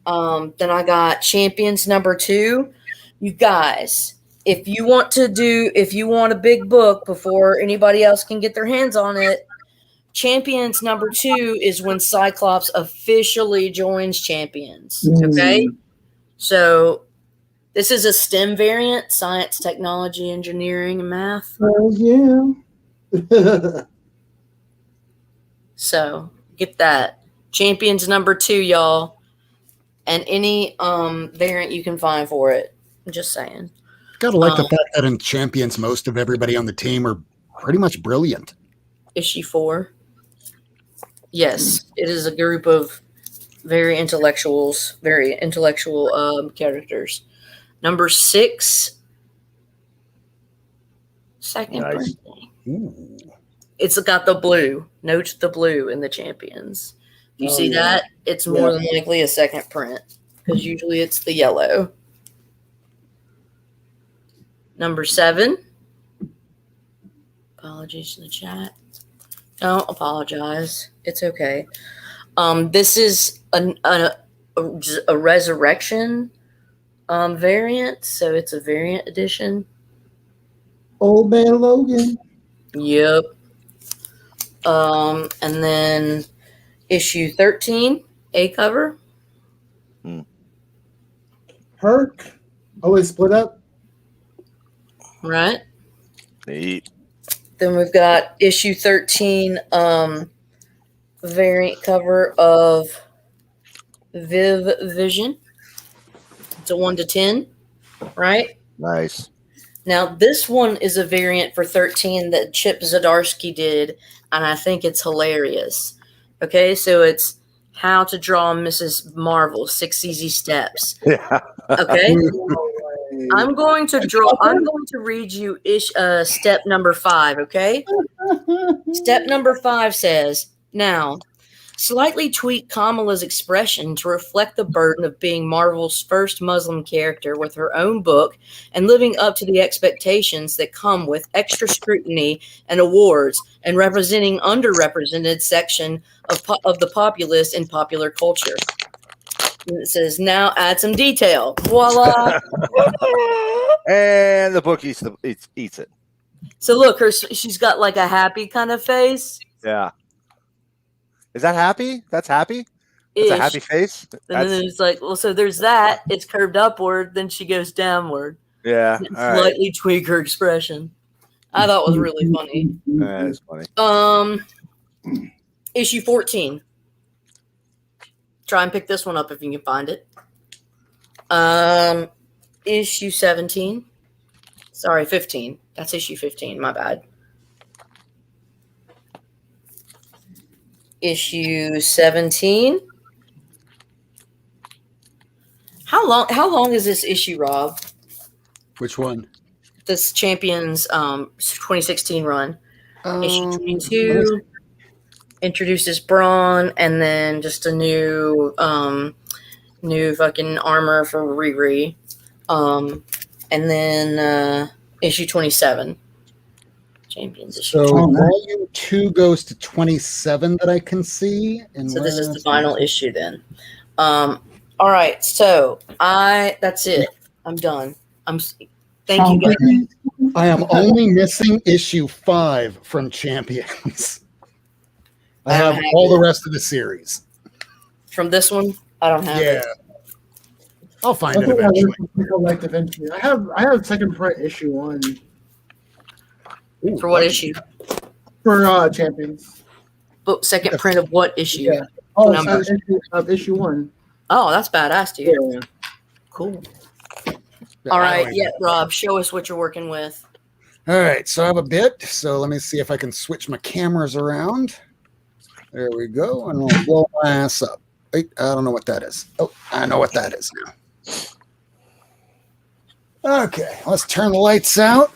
Then I got Champions number 2. You guys, if you want a big book before anybody else can get their hands on it, Champions number 2 is when Cyclops officially joins Champions. Okay? So this is a STEM variant, science, technology, engineering, and math. Oh, yeah. So get that. Champions number 2, y'all. And any variant you can find for it. I'm just saying. Gotta like the fact that in Champions, most of everybody on the team are pretty much brilliant. Issue 4. Yes, it is a group of very intellectual characters. Number 6. Second Nice. printing. Ooh. It's got the blue. Note the blue in the Champions. If you see that, it's more than likely a second print because usually it's the yellow. Number 7. Apologies in the chat. Don't apologize. It's okay. This is a resurrection variant, so it's a variant edition. Old Man Logan. Yep. And then issue 13, A cover. Herc. Always split up. Right. Neat. Then we've got issue 13, variant cover of Viv Vision. It's a 1-10, right? Nice. Now, this one is a variant for 13 that Chip Zdarsky did, and I think it's hilarious. Okay, so it's How to Draw Mrs. Marvel, 6 Easy Steps. Yeah. Okay? I'm going to read you step number 5, okay? Step number 5 says, now, slightly tweak Kamala's expression to reflect the burden of being Marvel's first Muslim character with her own book and living up to the expectations that come with extra scrutiny and awards and representing underrepresented section of the populace in popular culture. And it says, now add some detail. Voila. And the book eats it. So look, she's got like a happy kind of face. Yeah. Is that happy? That's happy? It's a happy face? And then it's like, well, so there's that. It's curved upward. Then she goes downward. Yeah. Slightly tweak her expression. I thought it was really funny. That's funny. Issue 14. Try and pick this one up if you can find it. Issue 17. Sorry, 15. That's issue 15. My bad. Issue 17. How long is this issue, Rob? Which one? This Champions 2016 run. Issue 22 introduces Brawn, and then just a new fucking armor for Riri. And then issue 27. Champions issue. So volume 2 goes to 27 that I can see. So this is the final issue then. All right, so that's it. I'm done. Thank you guys. I am only missing issue 5 from Champions. I have all the rest of the series. From this one, I don't have it. I'll find it eventually. Collective entry. I have second print issue 1. For what issue? For Champions. book, second print of what issue? Yeah. Oh, Number. issue 1. Oh, that's badass, dude. Yeah. Cool. Yeah, All I right, don't yeah, even- Rob, show us what you're working with. All right, so I have a bit. So let me see if I can switch my cameras around. There we go, and we'll blow my ass up. Wait, I don't know what that is. Oh, I know what that is now. Okay, let's turn the lights out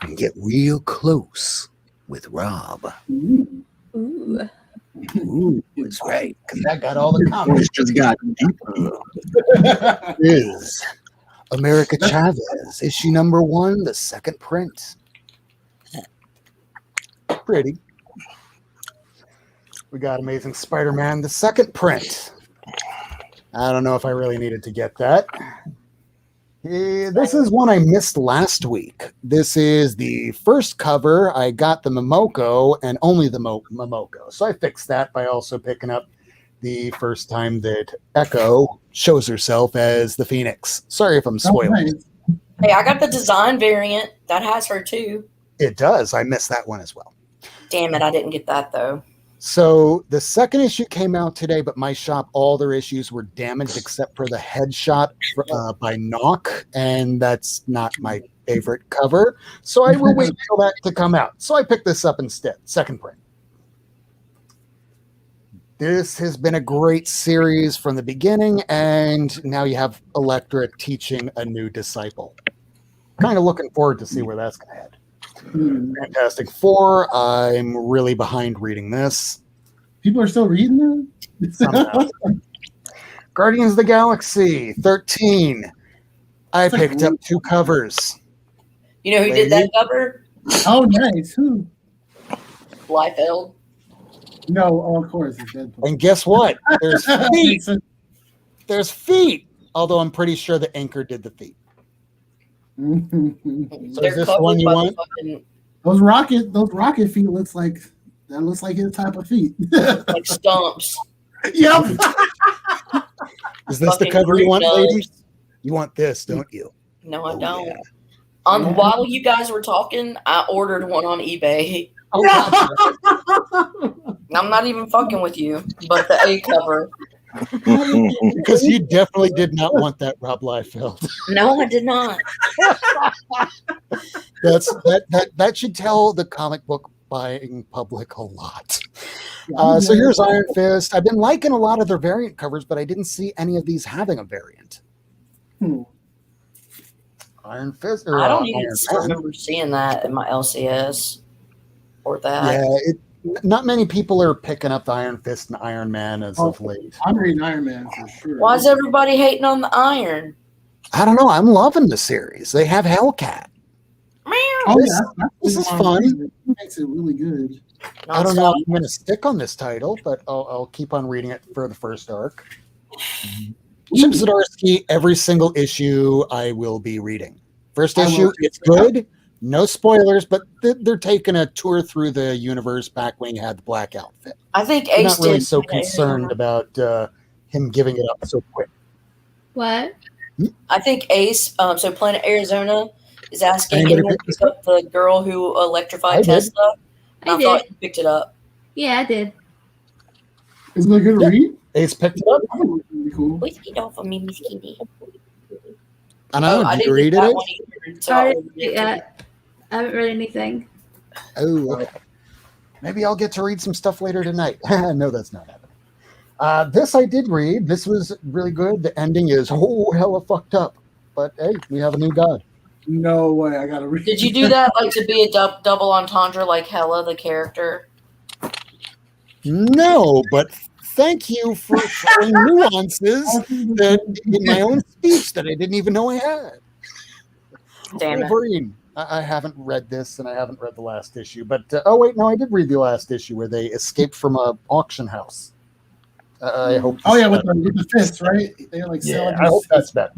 and get real close with Rob. Ooh. Ooh. Ooh, that's right, because that got all the comments. Just got Is America Chavez, issue number 1, the second print. Pretty. We got Amazing Spider-Man, the second print. I don't know if I really needed to get that. This is one I missed last week. This is the first cover. I got the Momoko and only the Momoko. So I fixed that by also picking up the first time that Echo shows herself as the Phoenix. Sorry if I'm spoiling. nice. Hey, I got the design variant. That has her too. It does. I missed that one as well. Damn it, I didn't get that though. So the second issue came out today, but my shop, all their issues were damaged except for the headshot by Knock, and that's not my favorite cover. So I will wait till that to come out. So I picked this up instead, second print. This has been a great series from the beginning, and now you have Elektra teaching a new disciple. Kind of looking forward to see where that's going to head. Fantastic Four. I'm really behind reading this. People are still reading them? Somehow. Guardians of the Galaxy 13. I It's like picked up 2 covers. You know who did that cover? Oh, nice. Who? Liefeld. No, oh, of course. It's Deadpool. And guess what? There's feet. So- There's feet. Although I'm pretty sure the anchor did the feet. So They're is this the covered one you by the want? fucking, those rocket feet looks like his type of feet. like stumps. Yep. Is this the Fucking cover you want, Greek lady? nose. You want this, don't you? No, I Oh, don't. yeah. While you guys were talking, I ordered one on eBay. Oh, God. I'm not even fucking with you, but the A cover. Because you definitely did not want that Rob Liefeld. No, I did not. That should tell the comic book buying public a lot. So here's Iron Fist. I've been liking a lot of their variant covers, but I didn't see any of these having a variant. Iron Fist. Or, I don't even Iron Man. remember seeing that in my LCS or that. Yeah, not many people are picking up the Iron Fist and Iron Man as of late. I'm reading Iron Man for sure. Why is everybody hating on the Iron? I don't know. I'm loving the series. They have Hellcat. Oh, This- this is fun. It makes it really good. I don't know if I'm going to stick on this title, but I'll keep on reading it for the first arc. Chip Zdarsky, every single issue I will be reading. First I will. issue, it's good. No spoilers, but they're taking a tour through the universe back when he had the black outfit. I think They're Ace not really did so Planet concerned Arizona. about him giving it up so quick. What? I think Ace, so Planet Arizona is asking Anybody anyone pick to this pick up the girl who I electrified did. Tesla. I I thought did. you picked it up. Yeah, I did. Isn't it a good Yeah. read? Ace picked it up. Oh, really cool. Please get off of me, Miss Kitty. I know. I Did didn't you read get that it? one either. So I I didn't ordered read it it. yet. I haven't read anything. Oh, okay. Maybe I'll get to read some stuff later tonight. No, that's not happening. This I did read. This was really good. The ending is hella fucked up. But hey, we have a new god. No way. I gotta read. Did you do that like to be a double entendre like Hella, the character? No, but thank you for showing nuances that in my own speech that I didn't even know I had. Damn it. Wolverine. I haven't read this, and I haven't read the last issue. But oh wait, no, I did read the last issue where they escaped from a auction house. I hope. Oh yeah, with the fists, right? They like Yeah, selling I hope that's better.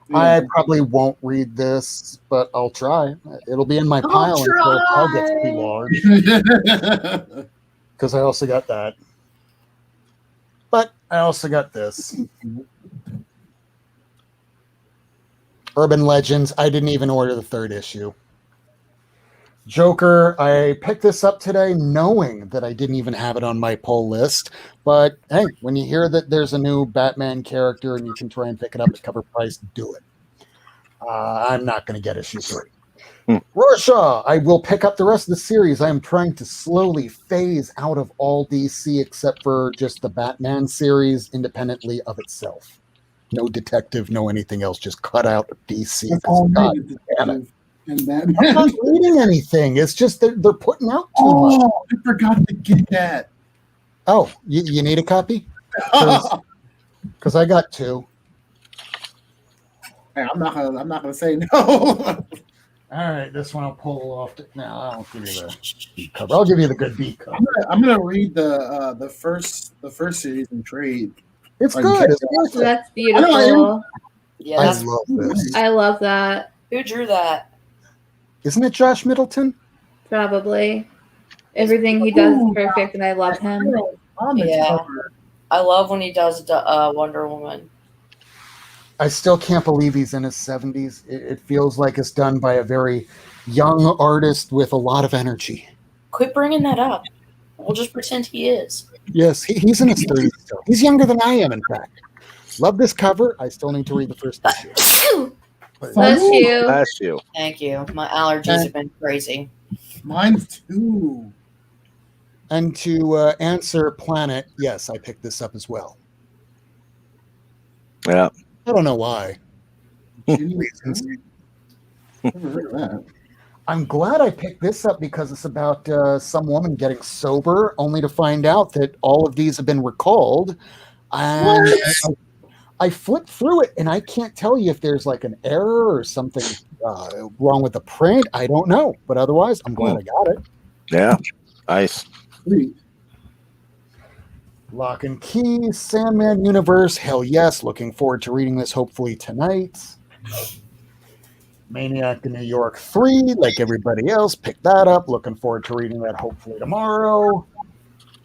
Yeah. I probably won't read this, but I'll try. It'll be in my pile until the pile gets too large. Because I also got that. But I also got this. Urban Legends. I didn't even order the third issue. Joker, I picked this up today knowing that I didn't even have it on my pull list. But hey, when you hear that there's a new Batman character and you can try and pick it up at cover price, do it. I'm not going to get issue 3. Rorschach, I will pick up the rest of the series. I am trying to slowly phase out of all DC except for just the Batman series independently of itself. No detective, no anything else. Just cut out DC. That's all God needed, damn it. And I'm not reading anything. It's just they're putting out too much. Oh, I forgot to get that. Oh, you need a copy? Because I got 2. Hey, I'm not gonna say no. All right, this one I'll pull off. Now I'll give you the B cover. I'll give you the good B cover. I'm gonna read the first series in trade. It's Like, good. It's worth it. That's beautiful. Yeah, I that's, love this. I love that. who drew that? Isn't it Josh Middleton? Probably. Everything he does is perfect, and I love him. Yeah. I love when he does Wonder Woman. I still can't believe he's in his 70s. It feels like it's done by a very young artist with a lot of energy. Quit bringing that up. We'll just pretend he is. Yes, he's in his 30s still. He's younger than I am, in fact. Love this cover. I still need to read the first issue. Bless you. Bless you. Thank you. My allergies have been crazy. Mine's 2. And to answer Planet, yes, I picked this up as well. Yeah. I don't know why. Reasons. Never heard of that. I'm glad I picked this up because it's about some woman getting sober, only to find out that all of these have been recalled. And I flipped through it, and I can't tell you if there's like an error or something wrong with the print. I don't know, but otherwise, I'm glad I got it. Yeah. Nice. Sweet. Lock and Key, Sandman Universe, hell yes. Looking forward to reading this hopefully tonight. Maniac in New York 3, like everybody else, pick that up. Looking forward to reading that hopefully tomorrow.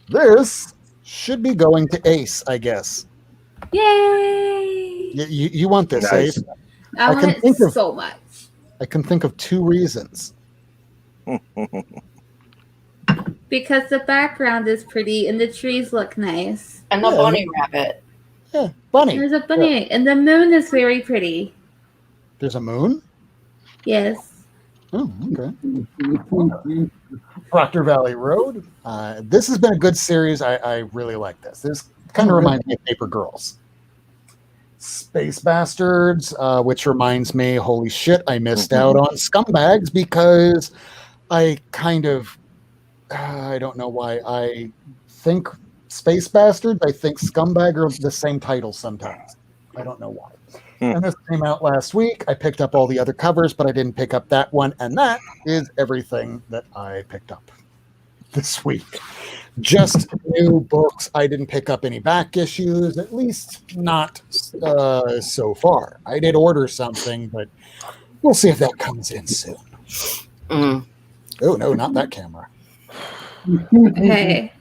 This should be going to Ace, I guess. Yay! You want this, Nice. Ace? I want can it think of- so much. I can think of 2 reasons. Because the background is pretty and the trees look nice. And the Yeah. bunny rabbit. Yeah, bunny. There's a bunny, and the moon is very pretty. There's a moon? Yes. Oh, okay. Proctor Valley Road. This has been a good series. I really like this. This kind of reminds me of Paper Girls. Space Bastards, which reminds me, holy shit, I missed out on Scumbags because I kind of, I don't know why. I think Space Bastards, I think Scumbag are the same title sometimes. I don't know why. And this came out last week. I picked up all the other covers, but I didn't pick up that one. And that is everything that I picked up this week. Just new books. I didn't pick up any back issues, at least not so far. I did order something, but we'll see if that comes in soon. Oh, no, not that camera. Okay.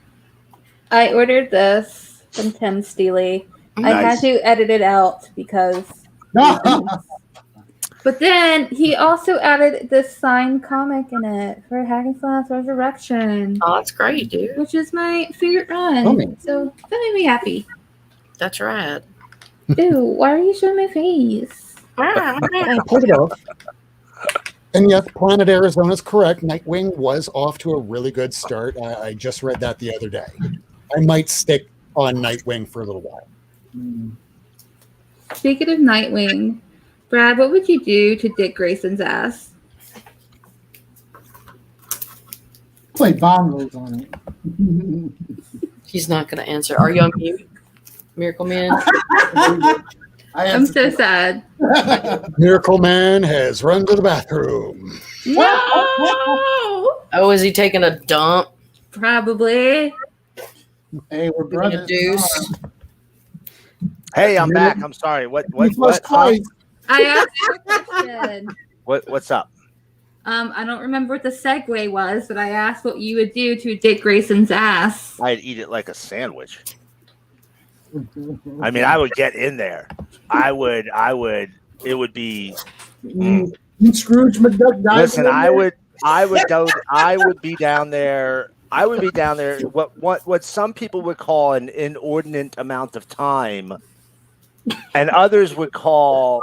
I ordered this from Tim Steely. I had Nice. to edit it out because. But then he also added this signed comic in it for Hackenslash Resurrection, Oh, that's great, dude. which is my favorite run. Funny. So that made me happy. That's right. Ew, why are you showing my face? I pulled it off. And yes, Planet Arizona is correct. Nightwing was off to a really good start. I just read that the other day. I might stick on Nightwing for a little while. Speaking of Nightwing, Brad, what would you do to Dick Grayson's ass? Play bongos on it. He's not going to answer. Are you on mute, Miracleman? I'm so sad. Miracleman has run to the bathroom. No! Oh, is he taking a dump? Probably. Hey, we're Taking brothers. a deuce? Hey, I'm back. I'm sorry. What? You must Huh? play. I asked you a question. What's up? I don't remember what the segue was, but I asked what you would do to Dick Grayson's ass. I'd eat it like a sandwich. I mean, I would get in there. I would. It would be. Scrooge McDuck died. Listen, I would. I would be down there. I would be down there. What some people would call an inordinate amount of time, and others would call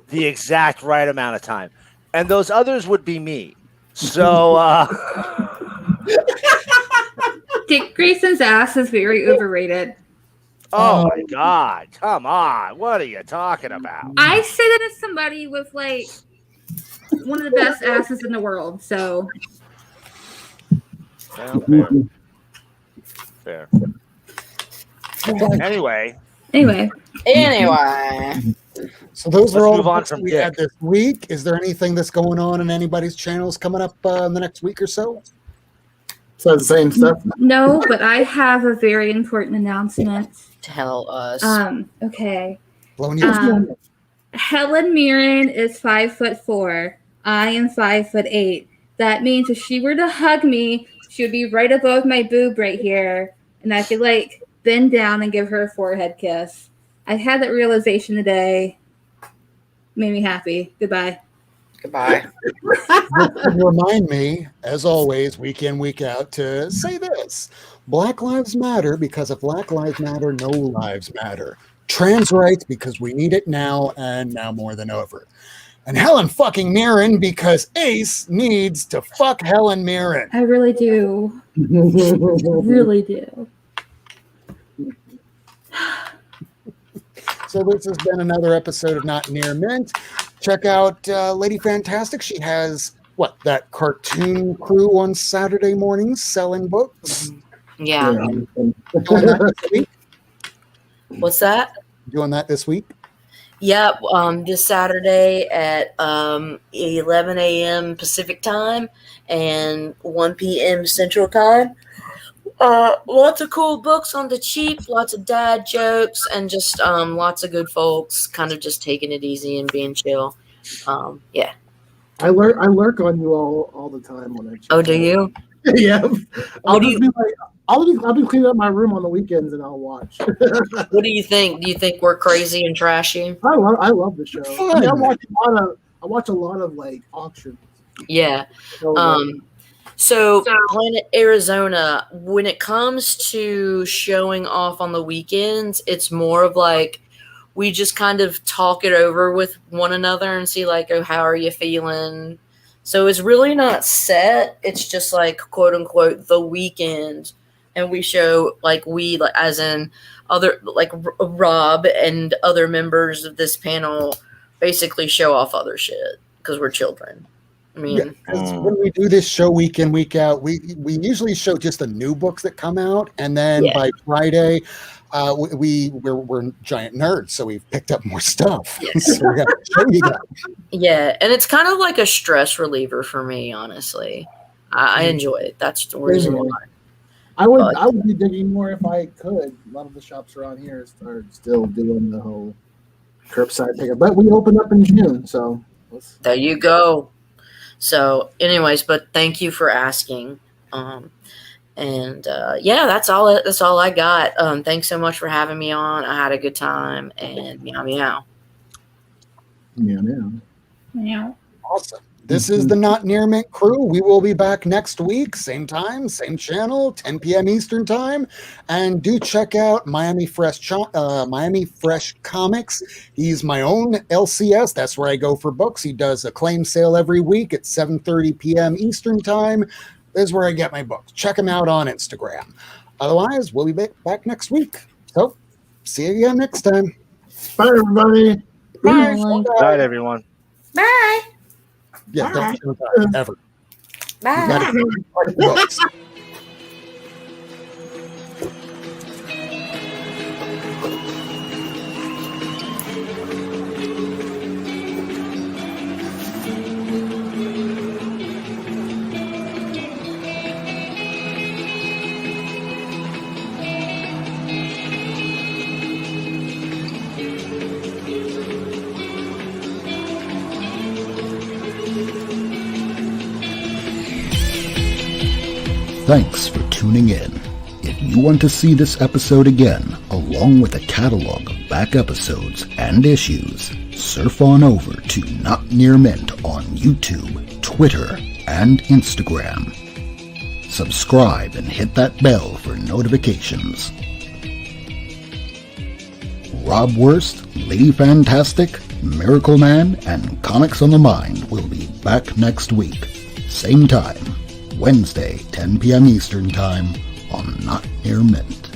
the exact right amount of time, and those others would be me. So, Dick Grayson's ass is very overrated. Oh my God! Come on, what are you talking about? I say that as somebody with like one of the best asses in the world. So, well, fair. Anyway. So those Let's are all move the on books from we Dick. had this week. Is there anything that's going on in anybody's channels coming up in the next week or so? So the same stuff. no, but I have a very important announcement. Tell us. Okay. Blowing you. Helen Mirren is 5'4". I am 5'8". That means if she were to hug me, she would be right above my boob right here, and I could like bend down and give her a forehead kiss. I had that realization today. Made me happy. Goodbye. Goodbye. Remind me, as always, week in, week out, to say this. Black lives matter because if Black lives matter, no lives matter. Trans rights because we need it now and now more than ever. And Helen fucking Mirren because Ace needs to fuck Helen Mirren. I really do. Really do. So this has been another episode of Not Near Mint. Check out Lady Fantastic. She has, that cartoon crew on Saturday mornings selling books. Yeah. Doing that this week? What's that? Doing that this week? Yep. This Saturday at 11 a.m. Pacific time and 1 p.m. Central time. Lots of cool books on the cheap, lots of dad jokes, and just lots of good folks kind of just taking it easy and being chill. Yeah. I lurk on you all the time when I check. Oh, do you? Yeah. I'll do you- be like, I'll be cleaning up my room on the weekends and I'll watch. What do you think? Do you think we're crazy and trashy? I love the show. I mean, I watch a lot of like auctions. Yeah. So Planet Arizona, when it comes to showing off on the weekends, it's more of like we just kind of talk it over with one another and see like, oh, how are you feeling? So it's really not set. It's just like, quote unquote, the weekend. And we show like as in other like Rob and other members of this panel basically show off other shit because we're children. I mean, when we do this show week in, week out, we usually show just the new books that come out, and then by Friday, we're giant nerds, so we've picked up more stuff. Yes. So we got to show you that. Yeah, and it's kind of like a stress reliever for me, honestly. I enjoy it. That's the reason why. I would be digging more if I could. A lot of the shops around here are still doing the whole curbside pickup, but we open up in June, so there you go. So, anyways, but thank you for asking. That's all I got. Thanks so much for having me on. I had a good time, and meow meow. Meow meow. Meow. Awesome. This is the Not Near Mint crew. We will be back next week, same time, same channel, 10 p.m. Eastern time. And do check out Miami Fresh Comics. He's my own LCS. That's where I go for books. He does a claim sale every week at 7:30 p.m. Eastern time. This is where I get my books. Check him out on Instagram. Otherwise, we'll be back next week. So, see you again next time. Bye, everybody. Bye. Bye, everyone. Bye. Yeah, don't show that ever. Bye. You gotta read books. Thanks for tuning in. If you want to see this episode again, along with a catalog of back episodes and issues, surf on over to Not Near Mint on YouTube, Twitter, and Instagram. Subscribe and hit that bell for notifications. Rob Wurst, Lady Fantastic, Miracleman, and Comics on the Mind will be back next week. Same time, Wednesday, 10 p.m. Eastern Time on Not Near Mint.